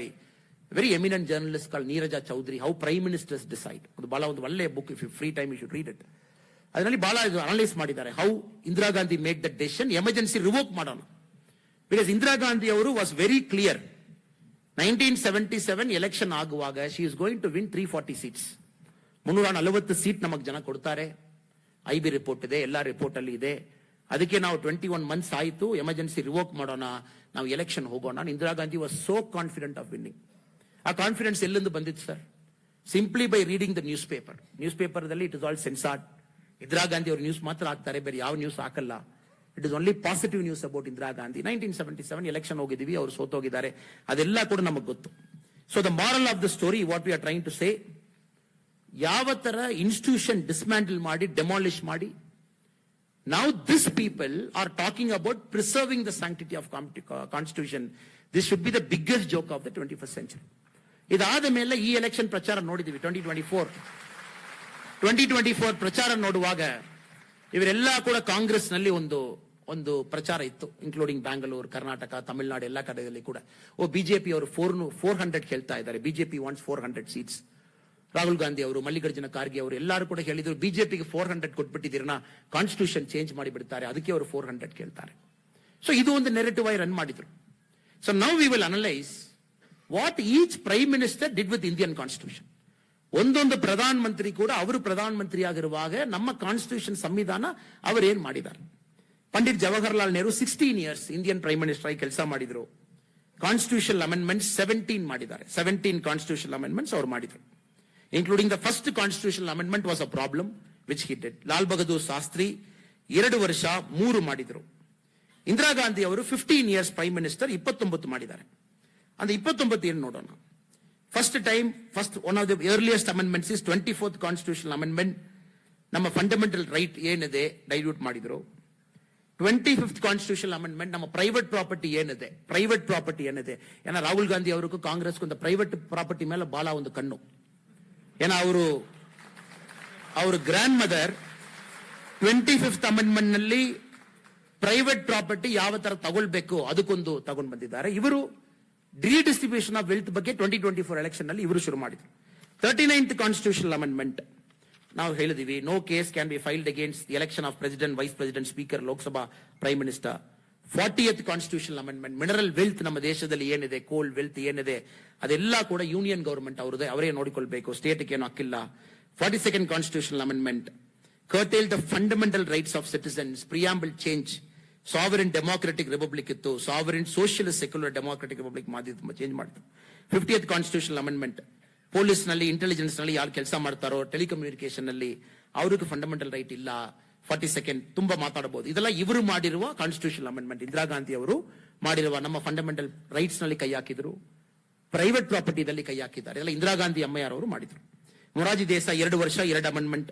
a very eminent journalist called Neeraja Chowdhury, How Prime Ministers Decide. ಅದು ಬಹಳ ಒಂದು ಒಳ್ಳೆಯ book. If you free time you should read it. ಅದರಲ್ಲಿ ಬಹಳ analyse ಮಾಡಿದ್ದಾರೆ how Indira Gandhi made the decision emergency revoke ಮಾಡೋಣ. Because Indira Gandhi ಅವರು was very clear. 1977 election ಆಗುವಾಗ she is going to win 340 seats. 340 seat ನಮಗೆ ಜನ ಕೊಡ್ತಾರೆ. IB ರಿಪೋರ್ಟ್ ಇದೆ, ಎಲ್ಲ ರಿಪೋರ್ಟ್ ಅಲ್ಲಿ ಇದೆ. ಅದಕ್ಕೆ ನಾವು 21 months ಆಯಿತು, ಎಮರ್ಜೆನ್ಸಿ ರಿವೋಕ್ ಮಾಡೋಣ, ನಾವು ಎಲೆಕ್ಷನ್ ಹೋಗೋಣ. Indira Gandhi was so confident of winning. ಆ ಕಾನ್ಫಿಡೆನ್ಸ್ ಎಲ್ಲಿಂದ ಬಂದಿತ್ತು sir? Simply by reading the newspaper. News ಪೇಪರ್ದಲ್ಲಿ it is all censored. Indira Gandhi ಅವರು ನ್ಯೂಸ್ ಮಾತ್ರ ಹಾಕ್ತಾರೆ, ಬೇರೆ ಯಾವ ನ್ಯೂಸ್ ಹಾಕಲ್ಲ. It is only positive news about Indira Gandhi. 1977 election ಹೋಗಿದ್ದೀವಿ, ಅವರು ಸೋತೋಗಿದ್ದಾರೆ, ಅದೆಲ್ಲ ಕೂಡ ನಮಗೆ ಗೊತ್ತು. So the moral of the story what we are trying to say, ಯಾವ ತರ ಇನ್ಸ್ಟಿಟ್ಯೂಷನ್ ಡಿಸ್ಮ್ಯಾಂಟಲ್ ಮಾಡಿ, ಡೆಮಾಲಿಷ್ ಮಾಡಿ, now these people are talking about preserving the sanctity of constitution. This should be the biggest joke of the 21st century. ಇದಾದ ಮೇಲೆ ಈ election ಪ್ರಚಾರ ನೋಡಿದೀವಿ. 2024 ಪ್ರಚಾರ ನೋಡುವಾಗ ಇವರೆಲ್ಲ ಕೂಡ ಕಾಂಗ್ರೆಸ್ ನಲ್ಲಿ ಒಂದು ಪ್ರಚಾರ ಇತ್ತು, ಇನ್ಕ್ಲೂಡಿಂಗ್ ಬ್ಯಾಂಗ್ಳೂರ್, ಕರ್ನಾಟಕ, ತಮಿಳುನಾಡು, ಎಲ್ಲ ಕಡೆಯಲ್ಲಿ ಕೂಡ ಬಿಜೆಪಿ ಅವರು 400 ಹೇಳ್ತಾ ಇದ್ದಾರೆ. BJP wants 400 seats. Rahul Gandhi ಅವರು, ಮಲ್ಲಿಕಾರ್ಜುನ ಖರ್ಗೆ ಅವರು ಎಲ್ಲರೂ ಕೂಡ ಹೇಳಿದ್ರು ಬಿಜೆಪಿಗೆ 400 ಕೊಟ್ಬಿಟ್ಟಿದ್ದೀರನ್ನ, ಕಾನ್ಸ್ಟಿಟ್ಯೂಷನ್ ಚೇಂಜ್ ಮಾಡಿ ಬಿಡ್ತಾರೆ, ಅದಕ್ಕೆ ಅವರು 400 ಕೇಳ್ತಾರೆ. ಸೊ ಇದು ಒಂದು ನೆರೆಟಿವ್ ಆಗಿ ರನ್ ಮಾಡಿದ್ರು. So now we will analyse what each prime minister did with Indian constitution. ಒಂದೊಂದು ಪ್ರಧಾನ ಮಂತ್ರಿ ಕೂಡ ಅವರು ಪ್ರಧಾನ ಮಂತ್ರಿ ಆಗಿರುವಾಗ ನಮ್ಮ ಕಾನ್ಸ್ಟಿಟ್ಯೂಷನ್ ಸಂವಿಧಾನ ಅವರು ಏನ್ ಮಾಡಿದ್ದಾರೆ. Pandit Jawaharlal Nehru 16 years Indian prime minister ಆಗಿ ಕೆಲಸ ಮಾಡಿದ್ರು. ಕಾನ್ಸ್ಟಿಟ್ಯೂಷನ್ ಅಮೆಂಡ್ಮೆಂಟ್ 17 ಮಾಡಿದ್ದಾರೆ. 17 ಕಾನ್ಸ್ಟಿಟ್ಯೂಷನ್ ಅಮೆಂಡ್ಮೆಂಟ್ಸ್ ಅವರು ಮಾಡಿದ್ರು. Including the first constitutional amendment was a problem which he did. Lal Bahadur Shastri 2 ವರ್ಷ 3 ಮಾಡಿದ್ರು. ಇಂದಿರಾ ಗಾಂಧಿ ಅವರು 15 years ಪ್ರೈಮ್ ಮಿನಿಸ್ಟರ್ 29 ಮಾಡಿದ್ದಾರೆ. ಅಂದ್ರೆ 29 ಏನು ನೋಡೋಣ. First one of the earliest amendments is 24th constitutional amendment. ನಮ್ಮ ಫಂಡಮೆಂಟಲ್ ರೈಟ್ ಏನಿದೆ ಡೈಲ್ಯೂಟ್ ಮಾಡಿದ್ರು. 25th constitutional amendment ನಮ್ಮ ಪ್ರೈವೇಟ್ ಪ್ರಾಪರ್ಟಿ ಏನಿದೆ. ಏನ ರಾಹುಲ್ ಗಾಂಧಿ ಅವರಿಗೂ ಕಾಂಗ್ರೆಸ್ಗೂ ಪ್ರೈವೇಟ್ ಪ್ರಾಪರ್ಟಿ ಮೇಲೆ ಬಹಳ ಒಂದು ಕಣ್ಣು. ಏನ ಅವರು ಅವರ ಗ್ರ್ಯಾಂಡ್ ಮದರ್ 25th ಅಮೆಂಡ್ಮೆಂಟ್ ನಲ್ಲಿ ಪ್ರೈವೇಟ್ ಪ್ರಾಪರ್ಟಿ ಯಾವ ತರ ತಗೊಳ್ಬೇಕು ಅದಕ್ಕೊಂದು ತಗೊಂಡು ಬಂದಿದ್ದಾರೆ. ಇವರು ಡಿಸ್ಟ್ರಿಬ್ಯೂಷನ್ ಆಫ್ ವೆಲ್ತ್ ಬಗ್ಗೆ 2024 ಎಲೆಕ್ಷನ್ ನಲ್ಲಿ ಇವರು ಶುರು ಮಾಡಿದ್ರು. 39th ಕಾನ್ಸ್ಟಿಟ್ಯೂಷನಲ್ ಅಮೆಂಡ್ಮೆಂಟ್ ನಾವು ಹೇಳಿದೀವಿ, no case can be filed against the election of president, vice president, speaker, Lok Sabha, prime minister. 40th constitutional amendment, mineral wealth ನಮ್ಮ ದೇಶದಲ್ಲಿ ಏನಿದೆ, ಕೋಲ್ ವೆಲ್ತ್ ಏನಿದೆ ಅದೆಲ್ಲ ಕೂಡ ಯೂನಿಯನ್ ಗವರ್ಮೆಂಟ್ ಅವರೇ ನೋಡಿಕೊಳ್ಬೇಕು, ಸ್ಟೇಟ್ಗೆ ಏನು ಹಕ್ಕಿಲ್ಲ. 42nd constitutional amendment curtail the fundamental rights of citizens, preamble change, sovereign democratic republic ಇತ್ತು, sovereign socialist secular democratic republic change ಮಾಡಿದ್ರು. 50th ಕಾನ್ಸ್ಟಿಟ್ಯೂಷನಲ್ ಅಮೆಂಡ್ಮೆಂಟ್, ಪೊಲೀಸ್ ನಲ್ಲಿ, ಇಂಟೆಲಿಜೆನ್ಸ್ ನಲ್ಲಿ ಯಾರು ಕೆಲಸ ಮಾಡ್ತಾರೋ, ಟೆಲಿಕಮ್ಯುನಿಕೇಶನ್ ನಲ್ಲಿ ಅವ್ರಿಗೆ ಫಂಡಮೆಂಟಲ್ ರೈಟ್ ಇಲ್ಲ. 42nd ತುಂಬಾ ಮಾತಾಡಬಹುದು. ಇದೆಲ್ಲ ಇವರು ಮಾಡಿರುವ ಕಾನ್ಸ್ಟಿಟ್ಯೂಷನಲ್ ಅಮೆಂಡ್ಮೆಂಟ್. ಇಂದಿರಾ ಗಾಂಧಿ ಅವರು ಮಾಡಿರುವ ನಮ್ಮ ಫಂಡಮೆಂಟಲ್ ರೈಟ್ಸ್ ನಲ್ಲಿ ಕೈ ಹಾಕಿದ್ರು, ಪ್ರೈವೇಟ್ ಪ್ರಾಪರ್ಟಿದಲ್ಲಿ ಕೈ ಹಾಕಿದ್ದಾರೆ. ಎಲ್ಲ ಇಂದಿರಾ ಗಾಂಧಿ ಅಮ್ಮಯ್ಯರವರು ಮಾಡಿದ್ರು. ಮೊರಾರ್ಜಿ ದೇಸಾಯಿ 2 ವರ್ಷ 2 ಅಮೆಂಡ್ಮೆಂಟ್,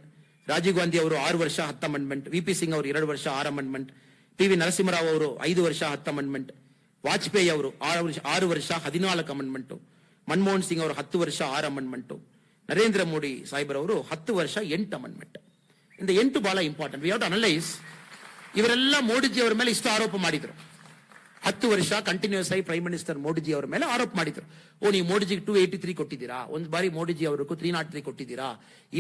ರಾಜೀವ್ ಗಾಂಧಿ ಅವರು 6 ವರ್ಷ 10 ಅಮೆಂಡ್ಮೆಂಟ್, ವಿ.ಪಿ. ಸಿಂಗ್ ಅವರು 2 ವರ್ಷ 6 ಅಮೆಂಡ್ಮೆಂಟ್, ಟಿ.ವಿ. ನರಸಿಂಹರಾವ್ ಅವರು 5 ವರ್ಷ 10 ಅಮೆಂಡ್ಮೆಂಟ್, ವಾಜಪೇಯಿ ಅವರು 6 ವರ್ಷ 14 ಅಮೆಂಡ್ಮೆಂಟ್, ಮನಮೋಹನ್ ಸಿಂಗ್ ಅವರು 10 ವರ್ಷ 6 ಅಮೆಂಡ್ಮೆಂಟ್, ನರೇಂದ್ರ ಮೋದಿ ಸಾಹೇಬರವರು 10 ವರ್ಷ 8 ಅಮೆಂಡ್ಮೆಂಟ್. ಇಂದ 8 ಬಹಳ important. We have to analyse. ಇವರೆಲ್ಲ ಮೋದಿಜಿ ಅವರ ಮೇಲೆ ಇಷ್ಟು ಆರೋಪ ಮಾಡಿದ್ರು. 10 ವರ್ಷ ಕಂಟಿನ್ಯೂಸ್ ಆಗಿ ಪ್ರೈಮ್ ಮಿನಿಸ್ಟರ್ ಮೋದಿಜಿ ಅವರ ಮೇಲೆ ಆರೋಪ ಮಾಡಿದ್ರು. ನೀವು ಮೋದಿಜಿಗೆ 283 ಕೊಟ್ಟಿದ್ದೀರಾ, ಒಂದು ಬಾರಿ ಮೋದಿಜಿ ಅವರಿಗೂ 303 ಕೊಟ್ಟಿದ್ದೀರಾ,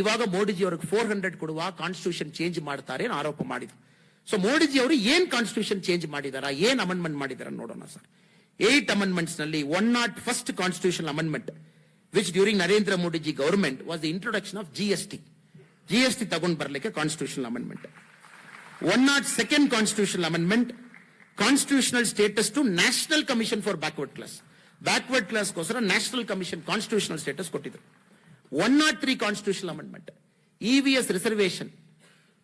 ಇವಾಗ ಮೋದಿಜಿ ಅವ್ರಿಗೆ 400 ಕೊಡುವ ಕಾನ್ಸ್ಟಿಟ್ಯೂಷನ್ ಚೇಂಜ್ ಮಾಡ್ತಾರೆ ಆರೋಪ ಮಾಡಿದ್ರು. ಸೊ ಮೋದಿಜಿ ಅವರು ಏನ್ ಕಾನ್ಸ್ಟಿಟ್ಯೂಷನ್ ಚೇಂಜ್ ಮಾಡಿದಾರಾ, ಏನ್ ಅಮೆಂಡ್ಮೆಂಟ್ ಮಾಡಿದಾರ ನೋಡೋಣ ಸರ್. 8 ಅಮೆಂಡ್ಮೆಂಟ್ಸ್ ನಲ್ಲಿ 101st constitutional amendment which during Narendra Modi ji government was the introduction of GST ತಗೊಂಡು ಬರ್ಲಿಕ್ಕೆ constitutional amendment. 102nd constitutional amendment, constitutional status to national commission for backward class ಗೋಸ್ಕರ ನ್ಯಾಷನಲ್ ಕಮಿಷನ್ ಕಾನ್ಸ್ಟಿಟ್ಯೂಷನಲ್ ಸ್ಟೇಟಸ್ ಕೊಟ್ಟಿದ್ರು. 103 constitutional amendment, ಇವಿಎಸ್ reservation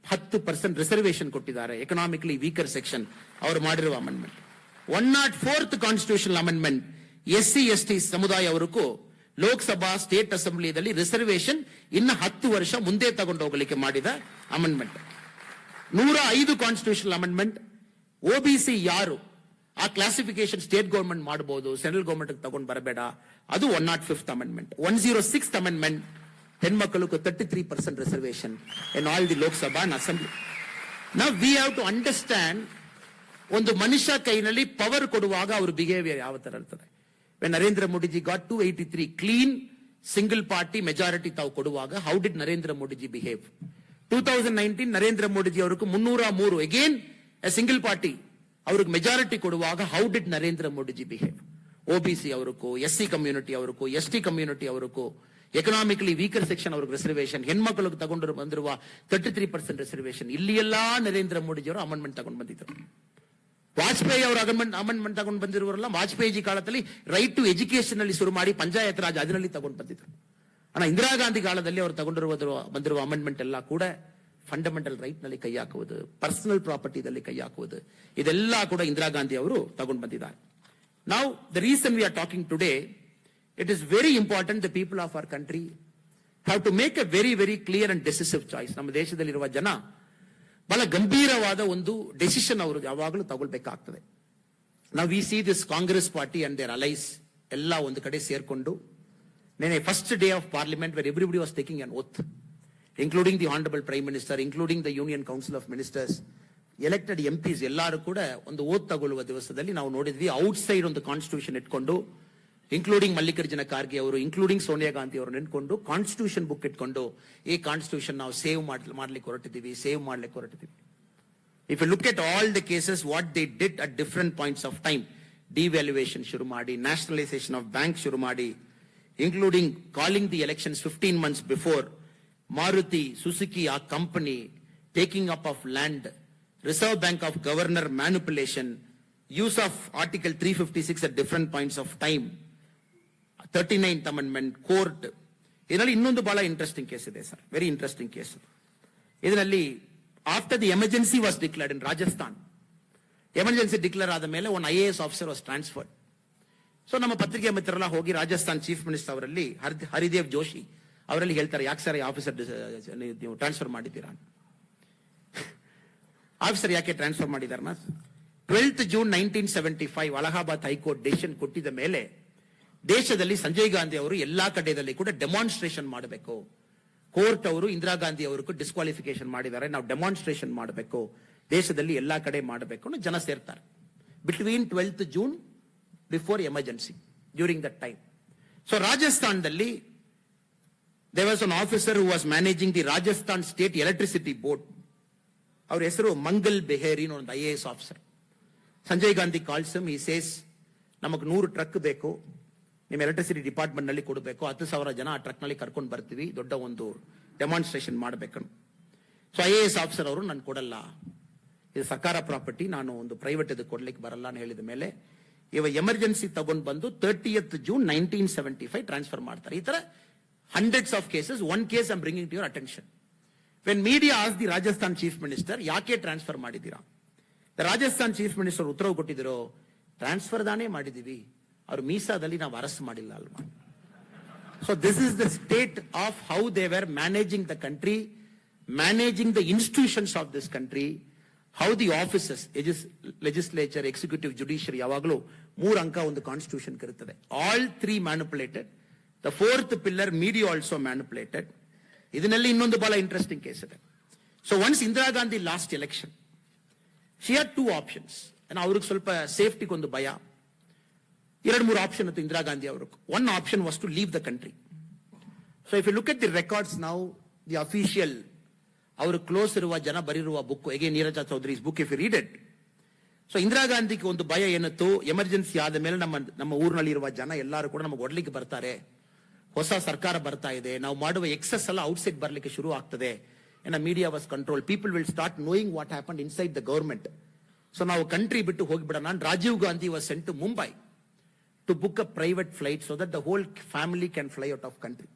10% reservation ಕೊಟ್ಟಿದ್ದಾರೆ, economically weaker section ಅವರು ಮಾಡಿರುವ amendment. 104th constitutional amendment, SC/ST ಸಮುದಾಯ ಅವರಿಗೂ ಲೋಕಸಭಾ ಸ್ಟೇಟ್ ಅಸೆಂಬ್ಲಿಯಲ್ಲಿ ರಿಸರ್ವೇಶನ್ ಇನ್ನು 10 ವರ್ಷ ಮುಂದೆ ತಗೊಂಡು ಹೋಗಲಿಕ್ಕೆ ಮಾಡಿದ ಅಮೆಂಡ್ಮೆಂಟ್. 105 ಕಾನ್ಸ್ಟಿಟ್ಯೂಷನಲ್ ಅಮೆಂಡ್ಮೆಂಟ್, OBC ಯಾರು ಆ ಕ್ಲಾಸಿಫಿಕೇಶನ್ ಸ್ಟೇಟ್ ಗವರ್ಮೆಂಟ್ ಮಾಡಬಹುದು, ಸೆಂಟ್ರಲ್ ಗವರ್ಮೆಂಟ್ ತಗೊಂಡು ಬರಬೇಡ, ಅದು 105th ಅಮೆಂಡ್ಮೆಂಟ್. 106th ಅಮೆಂಡ್ಮೆಂಟ್, ಹೆಣ್ಮಕ್ಕಳಿಗೂ 33% reservation in all the Lok Sabha and assembly. Now we have to understand, ಒಂದು ಮನುಷ್ಯ ಕೈನಲ್ಲಿ ಪವರ್ ಕೊಡುವಾಗ ಅವ್ರ ಬಿಹೇವಿಯರ್ ಯಾವ ತರ ಇರ್ತದೆ. When Narendra Modiji got 283 clean single party majority ತಾವು ಕೊಡುವಾಗ how did Narendra Modiji behave? 2019 Narendra Modiji ಅವರಿಗೂ 303 ಅಗೇನ್ ಸಿಂಗಲ್ ಪಾರ್ಟಿ ಅವ್ರಿಗೆ ಮೆಜಾರಿಟಿ ಕೊಡುವಾಗ how did Narendra Modiji behave? OBC ಅವರಿಗೂ, SC ಕಮ್ಯುನಿಟಿ ಅವರಿಗೂ, ST ಕಮ್ಯುನಿಟಿ ಅವರಿಗೂ, ಎಕನಾಮಿಕಲಿ ವೀಕರ್ ಸೆಕ್ಷನ್ ಅವ್ರಿಗೆ ರಿಸರ್ವೇಶನ್, ಹೆಣ್ಮಕ್ಳಿಗೆ ತಗೊಂಡು ಬಂದಿರುವ 33% ರಿಸರ್ವೇಶನ್, ಇಲ್ಲಿ ಎಲ್ಲಾ ನರೇಂದ್ರ ಮೋದಿಜಿ ಅವರು ಅಮೆಂಡ್ಮೆಂಟ್ ತಗೊಂಡು ಬಂದಿದ್ರು. ವಾಜಪೇಯಿ ಅವರು ಅಮೆಂಡ್ಮೆಂಟ್ ತಗೊಂಡು ಬಂದಿರುವರಲ್ಲ, ವಾಜಪೇಯಿ ಕಾಲದಲ್ಲಿ ರೈಟ್ ಟು ಎಜುಕೇಶನ್ ಅಲ್ಲಿ ಶುರು ಮಾಡಿ ಪಂಚಾಯತ್ ರಾಜ್ ಅದರಲ್ಲಿ ತಗೊಂಡು ಬಂದಿದ್ರು. ಆனா ಇಂದಿರಾ ಗಾಂಧಿ ಕಾಲದಲ್ಲಿ ಅವರು ಬಂದಿರುವ ಅಮೆಂಡ್ಮೆಂಟ್ ಎಲ್ಲ ಕೂಡ ಫಂಡಮೆಂಟಲ್ ರೈಟ್ ನಲ್ಲಿ ಕೈ ಹಾಕುವುದು, ಪರ್ಸನಲ್ ಪ್ರಾಪರ್ಟಿದಲ್ಲಿ ಕೈ ಹಾಕುವುದು, ಇದೆಲ್ಲ ಕೂಡ ಇಂದಿರಾ ಗಾಂಧಿ ಅವರು ತಗೊಂಡು ಬಂದಿದ್ದಾರೆ. ನಾವು the reason we are talking today, it is very important the people of our country have to make a very very clear and decisive choice. ನಮ್ಮ ದೇಶದಲ್ಲಿರುವ ಜನ ಬಹಳ ಗಂಭೀರವಾದ ಒಂದು ಡೆಸಿಷನ್ ಅವರು ಯಾವಾಗಲೂ ತಗೊಳ್ಬೇಕಾಗ್ತದೆ. ನಾವು we see this Congress party and their allies ಎಲ್ಲ ಒಂದು ಕಡೆ ಸೇರ್ಕೊಂಡು ನೆನೆ first day of parliament where everybody was taking an oath, including the honorable prime minister, including the union council of ministers, elected MPs ಎಲ್ಲರೂ ಕೂಡ ಒಂದು ಓತ್ ತಗೊಳ್ಳುವ ದಿವಸದಲ್ಲಿ ನಾವು ನೋಡಿದ್ವಿ, ಔಟ್ಸೈಡ್ ಒಂದು ಕಾನ್ಸ್ಟಿಟ್ಯೂಷನ್ ಇಟ್ಕೊಂಡು, ಇನ್ಕ್ಲೂಡಿಂಗ್ ಮಲ್ಲಿಕಾರ್ಜುನ ಖರ್ಗೆ ಅವರು, ಇನ್ಕ್ಲೂಡಿಂಗ್ ಸೋನಿಯಾ ಗಾಂಧಿ ಅವರು ನಿಂತ್ಕೊಂಡು ಕಾನ್ಸ್ಟಿಟ್ಯೂಷನ್ ಬುಕ್ ಇಟ್ಕೊಂಡು ಈ ಕಾನ್ಸ್ಟಿಟ್ಯೂಷನ್ ನಾವು ಸೇವ್ ಮಾಡ್ಲಿಕ್ಕೆ ಹೊರಟಿದ್ದೀವಿ. If you look at all the cases what they did at different points of time, devaluation ಶುರು ಮಾಡಿ, ನ್ಯಾಷನಲೈಸೇಷನ್ ಆಫ್ ಬ್ಯಾಂಕ್ ಶುರು ಮಾಡಿ, including calling the elections 15 months before, Maruti, Suzuki, our company, taking up of land, Reserve Bank of Governor manipulation, use of Article 356 at different points of time, 39th Amendment, court. ಇದರಲ್ಲಿ ಇನ್ನೊಂದು ಬಹಳ interesting case ಇದೆ sir, very interesting case. ಇದರಲ್ಲಿ after the emergency was declared in Rajasthan, emergency declare ಆದ ಮೇಲೆ ಒಂದು IAS officer was transferred. So ನಮ್ಮ ಪತ್ರಿಕೆ ಮಿತ್ರರೆಲ್ಲ ಹೋಗಿ ರಾಜಸ್ಥಾನ್ ಚೀಫ್ ಮಿನಿಸ್ಟರ್ ಅವರಲ್ಲಿ ಹರಿದೇವ್ ಜೋಶಿ ಅವರಲ್ಲಿ ಹೇಳ್ತಾರೆ, ಯಾಕೆ ಸರ್ ಆಫೀಸರ್ ನೀವು ಟ್ರಾನ್ಸ್ಫರ್ ಮಾಡಿದ್ದೀರಾ? ಆಫೀಸರ್ ಯಾಕೆ ಟ್ರಾನ್ಸ್ಫರ್ ಮಾಡಿದಾರನ? 12th June 1975 Allahabad high court decision ಕೊಟ್ಟಿದ ಮೇಲೆ ದೇಶದಲ್ಲಿ ಸಂಜಯ್ ಗಾಂಧಿ ಅವರು ಎಲ್ಲಾ ಕಡೆಯಲ್ಲಿ ಕೂಡ ಡೆಮಾನ್ಸ್ಟ್ರೇಷನ್ ಮಾಡಬೇಕು, ಕೋರ್ಟ್ ಅವರು ಇಂದಿರಾ ಗಾಂಧಿ ಅವರಿಗೂ ಡಿಸ್ಕ್ವಾಲಿಫಿಕೇಶನ್ ಮಾಡಿದ್ದಾರೆ. ನಾವು ಡೆಮಾನ್ಸ್ಟ್ರೇಷನ್ ಮಾಡಬೇಕು, ದೇಶದಲ್ಲಿ ಎಲ್ಲಾ ಕಡೆ ಮಾಡಬೇಕು ಅನ್ನೋ ಜನ ಸೇರ್ತಾರೆ. Between 12th June before emergency, during that time. So ರಾಜಸ್ಥಾನದಲ್ಲಿ there was an officer who was managing the Rajasthan State Electricity Board. ಅವ್ರ ಹೆಸರು ಮಂಗಲ್ ಬೆಹೇರಿ, ಒಂದು IAS officer. Sanjay Gandhi calls him, he says, ನಮಗೆ 100 ಟ್ರಕ್ ಬೇಕು, ನಿಮ್ಮ ಎಲೆಕ್ಟ್ರಿಸಿಟಿ ಡಿಪಾರ್ಟ್ಮೆಂಟ್ ನಲ್ಲಿ ಕೊಡಬೇಕು, 10,000 ಜನ ಆ ಟ್ರಕ್ ನಲ್ಲಿ ಕರ್ಕೊಂಡು ಬರ್ತೀವಿ, ದೊಡ್ಡ ಒಂದು ಡೆಮಾನ್ಸ್ಟ್ರೇಷನ್ ಮಾಡಬೇಕು. ಸೊ IAS ಆಫೀಸರ್ ಅವರು ನಾನು ಕೊಡಲ್ಲ, ಇದು ಸರ್ಕಾರ ಪ್ರಾಪರ್ಟಿ, ನಾನು ಒಂದು ಪ್ರೈವೇಟ್ ಇದು ಕೊಡ್ಲಿಕ್ಕೆ ಬರಲ್ಲ ಅಂತ ಹೇಳಿದ ಮೇಲೆ ಇವ ಎಮರ್ಜೆನ್ಸಿ ತಗೊಂಡು ಬಂದು 30th June 1975 ಟ್ರಾನ್ಸ್ಫರ್ ಮಾಡ್ತಾರೆ. ಈ ತರ hundreds of cases. One case I'm bringing to your attention. When media asked the Rajasthan chief minister, ಯಾಕೆ ಟ್ರಾನ್ಸ್ಫರ್ ಮಾಡಿದ್ದೀರಾ? The Rajasthan chief minister ಉತ್ತರ ಕೊಟ್ಟಿದ್ರು, ಟ್ರಾನ್ಸ್ಫರ್ ದಾನೇ ಮಾಡಿದೀವಿ, ಅವ್ರ ಮೀಸಾದಲ್ಲಿ ನಾವು ಅರೆಸ್ಟ್ ಮಾಡಿಲ್ಲ ಅಲ್ವಾ. So this is the state of how they were managing the country, managing the institutions of this country, how the offices, legislature, executive, judiciary, ಯಾವಾಗಲೂ 3 ಅಂಕ ಒಂದು ಕಾನ್ಸ್ಟಿಟ್ಯೂಷನ್ ಇರುತ್ತದೆ. All 3 manipulated. The 4th pillar, media also manipulated. ಇದನ್ನಲ್ಲಿ ಇನ್ನೊಂದು ಬಹಳ interesting case ಇದೆ. So once Indira Gandhi last election, she had 2 options. ಅವ್ರಿಗೆ ಸ್ವಲ್ಪ ಸೇಫ್ಟಿಗೆ ಒಂದು ಭಯ. 2-3 ಆಪ್ಷನ್ ಇತ್ತು ಇಂದಿರಾ ಗಾಂಧಿ ಅವ್ರಿಗೆ. One option was to leave the country. So if you look at the records now, the official, ಅವರು ಕ್ಲೋಸ್ ಇರುವ ಜನ ಬರೆದಿರುವ book, again Neeraj Chowdhury's book, if you read it. So Indira ಗಾಂಧಿಗೆ ಒಂದು ಭಯ ಏನಿತ್ತು, ಎಮರ್ಜೆನ್ಸಿ ಆದ ಮೇಲೆ ನಮ್ಮ ಊರಿನಲ್ಲಿ ಇರುವ ಜನ ಎಲ್ಲರೂ ಕೂಡ ನಮಗೆ ಒಡ್ಲಿಕ್ಕೆ ಬರ್ತಾರೆ, ಹೊಸ ಸರ್ಕಾರ ಬರ್ತಾ ಇದೆ, ನಾವು ಮಾಡುವ ಎಕ್ಸೆಸ್ ಎಲ್ಲ ಔಟ್ಸೈಡ್ ಬರ್ಲಿಕ್ಕೆ ಶುರು ಆಗ್ತದೆ. Media was control, people will start knowing what happen inside the government. So ನಾವು ಕಂಟ್ರಿ ಬಿಟ್ಟು ಹೋಗಿಬಿಡೋಣ. Rajiv Gandhi was sent to Mumbai to book a private flight so that the whole family can fly out of country.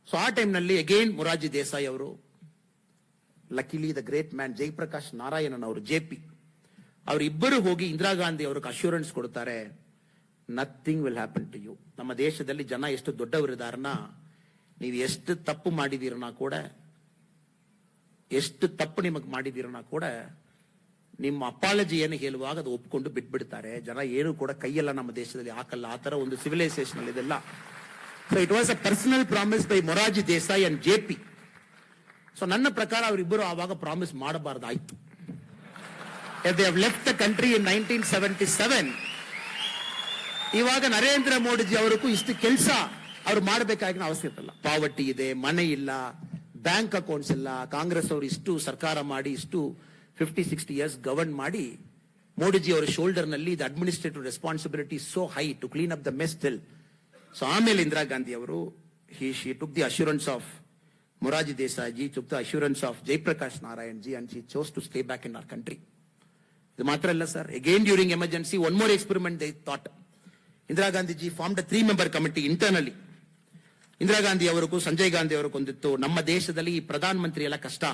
So ಆ time ನಲ್ಲಿ again Morarji Desai ಅವರು, luckily the great man Jayaprakash Narayanan ಅವರು, JP, ಅವರಿಬ್ಬರು ಹೋಗಿ ಇಂದಿರಾ ಗಾಂಧಿ ಅವ್ರಿಗೆ ಅಶ್ಯೂರೆನ್ಸ್ ಕೊಡ್ತಾರೆ, nothing will happen to you. ನಮ್ಮ ದೇಶದಲ್ಲಿ ಜನ ಎಷ್ಟು ದೊಡ್ಡವರಿದಾರನ, ನೀವು ಎಷ್ಟು ತಪ್ಪು ಮಾಡಿದೀರನ ಕೂಡ, ಎಷ್ಟು ತಪ್ಪು ನಿಮಗೆ ಮಾಡಿದೀರನ ಕೂಡ ನಿಮ್ಮ ಅಪಾಲಜಿ ಏನು ಹೇಳುವಾಗ ಅದು ಒಪ್ಕೊಂಡು ಬಿಟ್ಬಿಡ್ತಾರೆ. ಜನ ಏನು ಕೂಡ ಕೈಯೆಲ್ಲ ನಮ್ಮ ದೇಶದಲ್ಲಿ ಹಾಕಲ್ಲ. ಆ ತರ ಒಂದು ಸಿವಿಲೈಸೇಷನ್ ಅಲ್ಲಿ ಇದೆಲ್ಲ. So it was a personal promise by Morarji Desai and JP. So ನನ್ನ ಪ್ರಕಾರ ಅವರಿಬ್ಬರು ಆವಾಗ promise ಮಾಡಬಾರ್ದಾಯ್ತು. They have left the country in 1977. ಇವಾಗ ನರೇಂದ್ರ ಮೋದಿಜಿ ಅವರಿಗೂ ಇಷ್ಟು ಕೆಲಸ ಅವ್ರು ಮಾಡಬೇಕಾಗಿನ ಅವಶ್ಯಕತೆ ಇಲ್ಲ. ಪಾವರ್ಟಿ ಇದೆ, ಮನೆ ಇಲ್ಲ, ಬ್ಯಾಂಕ್ ಅಕೌಂಟ್ಸ್ ಇಲ್ಲ. ಕಾಂಗ್ರೆಸ್ ಅವರು ಇಷ್ಟು ಸರ್ಕಾರ ಮಾಡಿ, ಇಷ್ಟು 50-60 years ಗವರ್ನ್ ಮಾಡಿ, ಮೋದಿಜಿ ಅವರ ಶೋಲ್ಡರ್ ನಲ್ಲಿ the administrative responsibility so high to clean up the mess still. So ಆಮೇಲೆ ಇಂದಿರಾ ಗಾಂಧಿ ಅವರು she took the assurance of Morarji Desai ji, took the assurance of Jayaprakash Narayan ji, and she chose to stay back in our country. ಇದು ಮಾತ್ರ ಅಲ್ಲ sir, again during emergency one more experiment they thought. Indira Gandhi formed a 3-member committee internally. Indira Gandhi ಅವರಿಗೂ ಸಂಜಯ್ ಗಾಂಧಿ ಅವರಿಗೂ ಒಂದಿತ್ತು, ನಮ್ಮ ದೇಶದಲ್ಲಿ ಪ್ರಧಾನ ಮಂತ್ರಿ ಎಲ್ಲ ಕಷ್ಟ,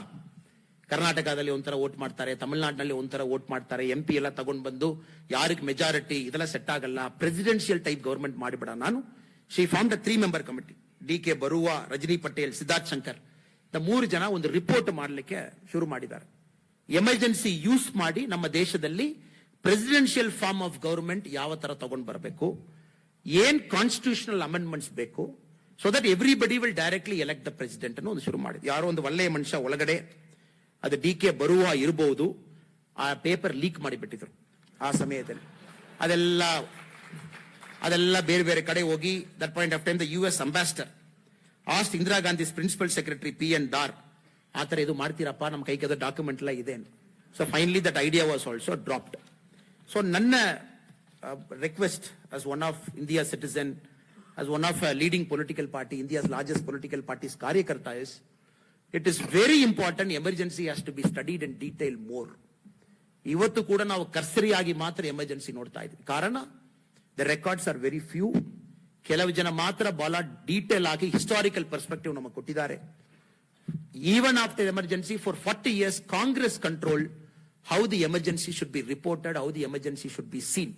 ಕರ್ನಾಟಕದಲ್ಲಿ ಒಂಥರ ವೋಟ್ ಮಾಡ್ತಾರೆ, ತಮಿಳುನಾಡಿನಲ್ಲಿ ಒಂಥರ ವೋಟ್ ಮಾಡ್ತಾರೆ, MP ಎಲ್ಲ ತಗೊಂಡ್ ಬಂದು ಯಾರಿಗೆ ಮೆಜಾರಿಟಿ ಇದೆಲ್ಲ ಸೆಟ್ ಆಗಲ್ಲ, ಪ್ರೆಸಿಡೆನ್ಷಿಯಲ್ ಟೈಪ್ ಗವರ್ಮೆಂಟ್ ಮಾಡಿಬಿಡ. ನಾನು she formed a 3-member committee. DK ಬರುವ, ರಜನಿ ಪಟೇಲ್, ಸಿದ್ಧಾರ್ಥ್ ಶಂಕರ್, 3 ಜನ ಒಂದು ರಿಪೋರ್ಟ್ ಮಾಡಲಿಕ್ಕೆ ಶುರು ಮಾಡಿದ್ದಾರೆ. ಎಮರ್ಜೆನ್ಸಿ ಯೂಸ್ ಮಾಡಿ ನಮ್ಮ ದೇಶದಲ್ಲಿ ಪ್ರೆಸಿಡೆನ್ಷಿಯಲ್ ಫಾರ್ಮ್ ಆಫ್ ಗವರ್ಮೆಂಟ್ ಯಾವ ತರ ತಗೊಂಡ್ ಬರಬೇಕು, ಏನ್ ಕಾನ್ಸ್ಟಿಟ್ಯೂಷನಲ್ ಅಮೆಂಡ್ಮೆಂಟ್ಸ್ ಬೇಕು, so that everybody will directly elect the president ಅನ್ನು ಒಂದು ಶುರು ಮಾಡಿದ್ರು. ಯಾರೋ ಒಂದು ಒಳ್ಳೆಯ ಮನುಷ್ಯ ಒಳಗಡೆ, ಅದು DK ಬರುವ ಇರಬಹುದು, ಆ ಪೇಪರ್ ಲೀಕ್ ಮಾಡಿಬಿಟ್ಟಿದ್ರು ಆ ಸಮಯದಲ್ಲಿ. ಅದೆಲ್ಲ ಬೇರೆ ಬೇರೆ ಕಡೆ ಹೋಗಿ, that point of time the US ambassador asked Indira Gandhi's principal secretary PN Dar, ಆ ತರ ಇದು ಮಾಡ್ತೀರಪ್ಪ, ನಮ್ಮ ಕೈಗೆ ಅದು ಡಾಕ್ಯುಮೆಂಟ್ ಎಲ್ಲ ಇದೆ. So finally that idea was also dropped. So ನನ್ನ request as one of India's citizen, as one of a leading political party, India's largest political party's ಕಾರ್ಯಕರ್ತ is, it is very important emergency has to be studied in detail more. ಇವತ್ತು ಕೂಡ ನಾವು ಕರ್ಸರಿಯಾಗಿ ಮಾತ್ರ emergency ನೋಡ್ತಾ ಇದ್ವಿ. ಕಾರಣ the records are very few. ಕೆಲವು ಜನ ಮಾತ್ರ ಬಹಳ ಡೀಟೇಲ್ ಆಗಿ ಹಿಸ್ಟಾರಿಕಲ್ ಪರ್ಸ್ಪೆಕ್ಟಿವ್ ನಮಗೆ ಕೊಟ್ಟಿದ್ದಾರೆ. Even after emergency, for 40 years, Congress controlled how the emergency should be reported, how the emergency should be seen.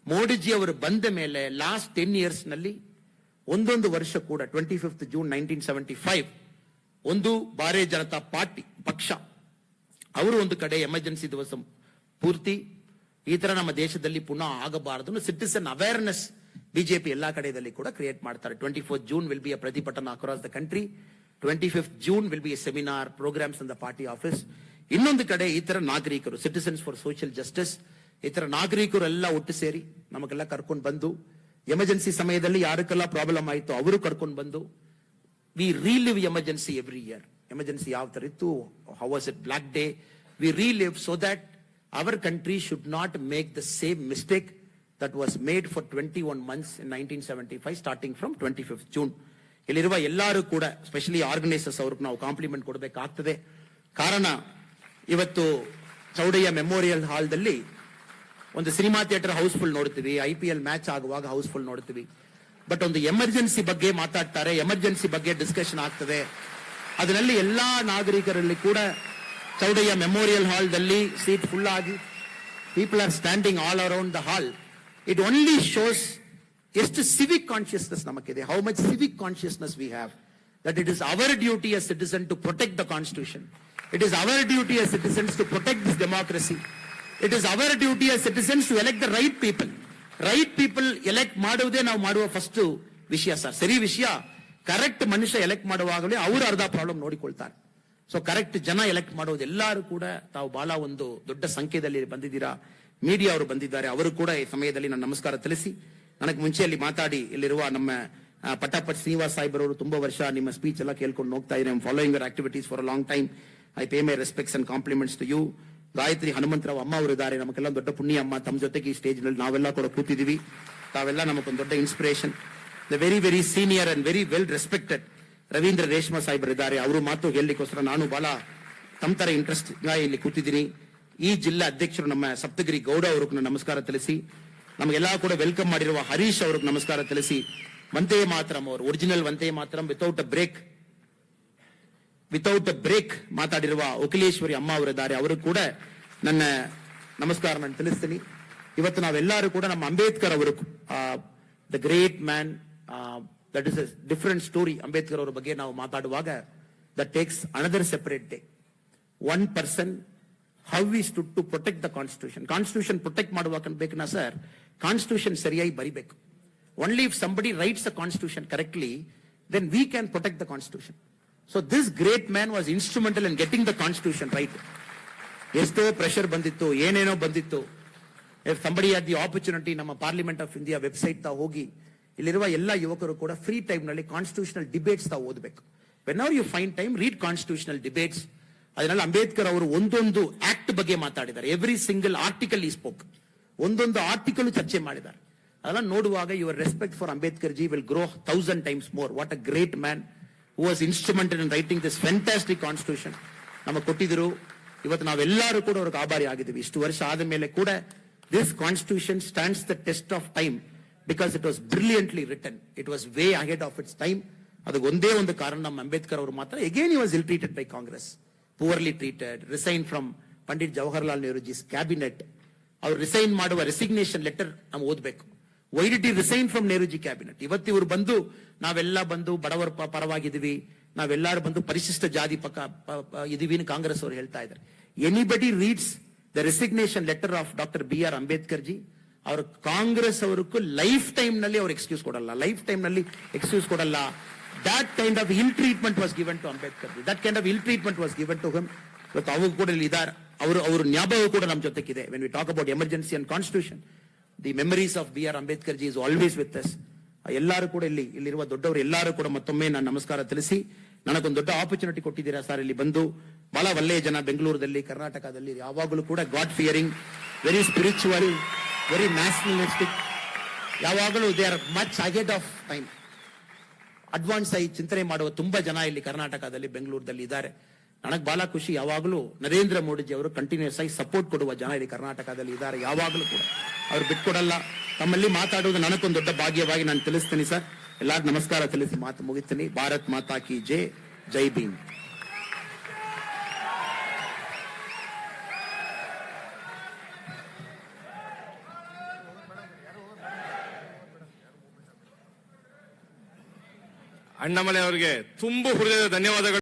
Modiji ಅವರು ಬಂದ ಮೇಲೆ ಲಾಸ್ಟ್ 10 years ನಲ್ಲಿ ಒಂದೊಂದು ವರ್ಷ ಕೂಡ 25th June 1975 ಒಂದು ಭಾರತೀಯ ಜನತಾ ಪಾರ್ಟಿ ಪಕ್ಷ ಅವರು ಒಂದು ಕಡೆ ಎಮರ್ಜೆನ್ಸಿ ದಿವಸ ಪೂರ್ತಿ ಈ ತರ ನಮ್ಮ ದೇಶದಲ್ಲಿ ಪುನಃ ಆಗಬಾರದು ಸಿಟಿಸನ್ ಅವೇರ್ನೆಸ್ ಬಿಜೆಪಿ ಎಲ್ಲಾ ಕಡೆಯಲ್ಲಿ ಕೂಡ ಕ್ರಿಯೇಟ್ ಮಾಡ್ತಾರೆ. 24th June will be a ಪ್ರತಿಭಟನಾ across the country. 25th June will be a seminar, programs in the party office. ಇನ್ನೊಂದು ಕಡೆ ಈ ತರ ನಾಗರಿಕರು, ಸಿಟಿಸನ್ಸ್ ಫಾರ್ ಸೋಷಿಯಲ್ ಜಸ್ಟಿಸ್, ಈ ತರ ನಾಗರಿಕರು ಎಲ್ಲ ಒಟ್ಟು ಸೇರಿ ನಮಗೆಲ್ಲ ಕರ್ಕೊಂಡು ಬಂದು, ಎಮರ್ಜೆನ್ಸಿ ಸಮಯದಲ್ಲಿ ಯಾರಕ್ಕೆಲ್ಲ ಪ್ರಾಬ್ಲಮ್ ಆಯಿತು ಅವರು ಕರ್ಕೊಂಡು ಬಂದು, we relive emergency every year. Emergency ಯಾವ ತರ ಇತ್ತು, how was it black day, we relive so that our country should not make the same mistake that was made for 21 months in 1975 starting from 25th June. ಇಲ್ಲಿರುವ ಎಲ್ಲರೂ ಕೂಡ specially organisers ಅವ್ರಿಗೆ ನಾವು compliment ಕೊಡಬೇಕಾಗ್ತದೆ. ಕಾರಣ ಇವತ್ತು ಚೌಡಯ್ಯ ಮೆಮೋರಿಯಲ್ ಹಾಲ್ದಲ್ಲಿ ಒಂದು cinema theatre house full ನೋಡ್ತೀವಿ, IPL ಮ್ಯಾಚ್ ಆಗುವಾಗ ಹೌಸ್ಫುಲ್ ನೋಡ್ತೀವಿ. ಬಟ್ ಒಂದು ಎಮರ್ಜೆನ್ಸಿ ಬಗ್ಗೆ ಮಾತಾಡ್ತಾರೆ, ಎಮರ್ಜೆನ್ಸಿ ಬಗ್ಗೆ ಡಿಸ್ಕಷನ್ ಆಗ್ತದೆ. ಅದರಲ್ಲಿ ಎಲ್ಲಾ ನಾಗರಿಕರಲ್ಲಿ ಕೂಡ ಚೌಡಯ್ಯ ಮೆಮೋರಿಯಲ್ ಹಾಲ್ದಲ್ಲಿ ಸೀಟ್ ಫುಲ್ ಆಗಿ people are standing all around the hall. It only shows ಎಷ್ಟು ಸಿವಿಕ್ ಕಾನ್ಶಿಯಸ್ನೆಸ್ ನಮಗಿದೆ, how much Civic consciousness we have, that it is our duty as citizen to protect the constitution. It is our duty as citizens to protect this democracy. It is our duty as citizens to elect the right people. Right people elect ಮಾಡುವುದೇ ನಾವು ಮಾಡುವ first ವಿಷಯ sir. ಸರಿ ವಿಷಯ, correct ಮನುಷ್ಯ elect ಮಾಡುವಾಗಲೇ ಅವರು ಅರ್ಧ problem ನೋಡಿಕೊಳ್ತಾರೆ. ಸೊ ಕರೆಕ್ಟ್ ಜನ ಎಲೆಕ್ಟ್ ಮಾಡೋದು. ಎಲ್ಲರೂ ಕೂಡ ತಾವು ಬಹಳ ಒಂದು ದೊಡ್ಡ ಸಂಖ್ಯೆಯಲ್ಲಿ ಬಂದಿದ್ದೀರಾ, ಮೀಡಿಯಾ ಅವರು ಬಂದಿದ್ದಾರೆ, ಅವರು ಕೂಡ ಈ ಸಮಯದಲ್ಲಿ ನಾನು ನಮಸ್ಕಾರ ತಿಳಿಸಿ, ನನಗೆ ಮುಂಚೆಯಲ್ಲಿ ಮಾತಾಡಿ ಇಲ್ಲಿರುವ ನಮ್ಮ ಪಟಾಪಟ್ ಶ್ರೀನಿವಾಸ್ ಸಾಹೇಬರವರು ತುಂಬಾ ವರ್ಷ ನಿಮ್ಮ ಸ್ಪೀಚ್ ಎಲ್ಲ ಕೇಳ್ಕೊಂಡು ಹೋಗ್ತಾ ಇದ್ದಾರೆ. I am following your activities for a long time. I pay my respects and compliments to you. Gayatri Hanumantharao ಅಮ್ಮ ಅವರು ಇದ್ದಾರೆ, ನಮಗೆಲ್ಲ ದೊಡ್ಡ ಪುಣ್ಯ ಅಮ್ಮ, ತಮ್ಮ ಜೊತೆಗೆ ಈ ಸ್ಟೇಜ್ ನಲ್ಲಿ ನಾವೆಲ್ಲ ಕೂಡ ಕೂತಿದ್ದೀವಿ. ತಾವೆಲ್ಲ ನಮಗೊಂದು ದೊಡ್ಡ inspiration. The very very senior and very well respected Ravindra Reshma ಸಾಹೇಬರ್ ಇದ್ದಾರೆ. ಅವರು ಮಾತು ಹೇಳಲಿಕ್ಕೋಸ್ಕರ ನಾನು ಬಹಳ ತಮ್ಮ ತರ ಇಂಟ್ರೆಸ್ಟ್ ಇಲ್ಲಿ ಕೂತಿದ್ದೀನಿ. ಈ ಜಿಲ್ಲಾ ಅಧ್ಯಕ್ಷರು ನಮ್ಮ ಸಪ್ತಗಿರಿ ಗೌಡ ಅವ್ರಿಗೆ ನಮಸ್ಕಾರ ತಿಳಿಸಿ, ನಮಗೆಲ್ಲ ಕೂಡ ವೆಲ್ಕಮ್ ಮಾಡಿರುವ ಹರೀಶ್ ಅವ್ರಿಗೆ ನಮಸ್ಕಾರ ತಿಳಿಸಿ, ವಂದೇ ಮಾತರಂ ಅವರು original Vande Mataram without a break ಮಾತಾಡಿರುವ ಅಖಿಲೇಶ್ವರಿ ಅಮ್ಮ ಅವರಿದ್ದಾರೆ, ಅವರು ಕೂಡ ನನ್ನ ನಮಸ್ಕಾರ ನಾನು ತಿಳಿಸ್ತೀನಿ. ಇವತ್ತು ನಾವೆಲ್ಲರೂ ಕೂಡ ನಮ್ಮ ಅಂಬೇಡ್ಕರ್ ಅವರು, the great man, that is a different story. Ambedkar ಅವರ ಬಗ್ಗೆ ನಾವು ಮಾತಾಡುವಾಗ that takes another separate day. One person how we stood to protect the constitution. Constitution protect ಮಾಡುವಾಗ ಬೇಕನಾ ಸರ್, ಕಾನ್ಸ್ಟಿಟ್ಯೂಷನ್ ಸರಿಯಾಗಿ ಬರಿಬೇಕು. Only if somebody writes the constitution correctly, then we can protect the constitution. So this great man was instrumental in getting the constitution right. ಎಷ್ಟೋ pressure ಬಂದಿತ್ತು, ಏನೇನೋ ಬಂದಿತ್ತು. ಇಫ್ somebody had the opportunity, ನಮ್ಮ parliament of India website ತಾವು ಹೋಗಿ ಇಲ್ಲಿರುವ ಎಲ್ಲ ಯುವಕರು ಕೂಡ ಫ್ರೀ ಟೈಮ್ ನಲ್ಲಿ ಕಾನ್ಸ್ಟಿಟ್ಯೂಷನಲ್ ಡಿಬೇಟ್ಸ್ ತಾವು ಓದಬೇಕು. When are you find time, read constitutional debates. ಅದರಲ್ಲಿ ಅಂಬೇಡ್ಕರ್ ಅವರು ಒಂದೊಂದು ಆಕ್ಟ್ ಬಗ್ಗೆ ಮಾತಾಡಿದ್ದಾರೆ. Every single article he spoke, ಒಂದೊಂದು ಆರ್ಟಿಕಲ್ ಚರ್ಚೆ ಮಾಡಿದ್ದಾರೆ. ಅದೆಲ್ಲ ನೋಡುವಾಗ your respect for Ambedkar ji will grow 1000 times more. What a great man who was instrumental in writing this fantastic constitution ನಮಗೆ ಕೊಟ್ಟಿದ್ರು. ಇವತ್ತು ನಾವೆಲ್ಲರೂ ಕೂಡ ಅವ್ರಿಗೆ ಆಭಾರಿ ಆಗಿದ್ದೀವಿ. ಇಷ್ಟು ವರ್ಷ ಆದ ಮೇಲೆ ಕೂಡ this constitution stands the test of time because it was brilliantly written. It was way ahead of its time. ಅದಕ್ಕೆ ಒಂದೇ ಒಂದು ಕಾರಣ, ನಮ್ಮ ಅಂಬೇಡ್ಕರ್ ಅವರು ಮಾತ್ರ again he was ill treated by Congress, poorly treated, resigned from Pandit Jawaharlal Nehruji's cabinet. ಅವರು resign ಮಾಡುವ resignation letter ನಾವು ಓದಬೇಕು. Why did he resign from Nehru ji cabinet? ಇವತ್ತು ಇವರು ಬಂದು ನಾವೆಲ್ಲ ಬಂದು ಬಡವರ ಪರವಾಗಿದ್ದೀವಿ, ನಾವೆಲ್ಲರೂ ಬಂದು ಪರಿಶಿಷ್ಟ ಜಾತಿ ಇದೀವಿ ಕಾಂಗ್ರೆಸ್ ಅವರು ಹೇಳ್ತಾ ಇದ್ದಾರೆ. Anybody reads the resignation letter of doctor BR Ambedkar ji, ಅವರು ಕಾಂಗ್ರೆಸ್ ಅವರಿಗೂ ಲೈಫ್ ಟೈಮ್ ನಲ್ಲಿ ಅವ್ರು ಎಕ್ಸ್ಕ್ಯೂಸ್ ಕೊಡಲ್ಲ, ಲೈಫ್ ಟೈಮ್ ನಲ್ಲಿ ಎಕ್ಸ್ಕ್ಯೂಸ್ ಕೊಡಲ್ಲ. That kind of ill treatment was given to Ambedkar. That kind of ill treatment was given to him. But ಅವರು ಕೂಡ ಇಲ್ಲಿ ಇದ್ದಾರೆ, ಅವರು ಜ್ಞಾಪಕ ಕೂಡ ನಮ್ಮ ಜೊತೆಗಿದೆ. When we talk about emergency and constitution, the memories of BR Ambedkar ji is always with us. ಎಲ್ಲರೂ ಕೂಡ ಇಲ್ಲಿರುವ ದೊಡ್ಡವರು ಎಲ್ಲರೂ ಕೂಡ ಮತ್ತೊಮ್ಮೆ ನಾನು ನಮಸ್ಕಾರ ತಿಳಿಸಿ, ನನಗೊಂದು ದೊಡ್ಡ ಆಪರ್ಚುನಿಟಿ ಕೊಟ್ಟಿದ್ದೀರಾ ಸರ್. ಇಲ್ಲಿ ಬಂದು ಬಹಳ ಒಳ್ಳೆಯ ಜನ, ಬೆಂಗಳೂರಲ್ಲಿ, ಕರ್ನಾಟಕದಲ್ಲಿ ಯಾವಾಗಲೂ ಕೂಡ god fearing, very spiritual, very nationalistic, ಯಾವಾಗಲೂ they are much ahead of time. Advance ಆಗಿ ಚಿಂತನೆ ಮಾಡುವ ತುಂಬಾ ಜನ ಇಲ್ಲಿ ಕರ್ನಾಟಕದಲ್ಲಿ, ಬೆಂಗಳೂರಲ್ಲಿ ಇದ್ದಾರೆ. ನನಗೆ ಬಹಳ ಖುಷಿ, ಯಾವಾಗಲೂ ನರೇಂದ್ರ ಮೋದಿಜಿ ಅವರು ಕಂಟಿನ್ಯೂಸ್ ಆಗಿ ಸಪೋರ್ಟ್ ಕೊಡುವ ಜನ ಇಲ್ಲಿ ಕರ್ನಾಟಕದಲ್ಲಿ ಇದ್ದಾರೆ. ಯಾವಾಗಲೂ ಕೂಡ ಅವ್ರು ಬಿಟ್ಕೊಡಲ್ಲ. ತಮ್ಮಲ್ಲಿ ಮಾತಾಡುವುದು ನನಗೊಂದು ದೊಡ್ಡ ಭಾಗ್ಯವಾಗಿ ನಾನು ತಿಳಿಸ್ತೀನಿ ಸರ್. ಎಲ್ಲರಿಗೂ ನಮಸ್ಕಾರ ತಿಳಿಸಿ ಮಾತು ಮುಗಿಸ್ತೀನಿ. ಭಾರತ್ ಮಾತಾ ಕಿ ಜೈ, ಜೈ ಭೀಮ್. ಅಣ್ಣಾಮಲೈ ಅವರಿಗೆ ತುಂಬು ಹೃದಯದ ಧನ್ಯವಾದಗಳು.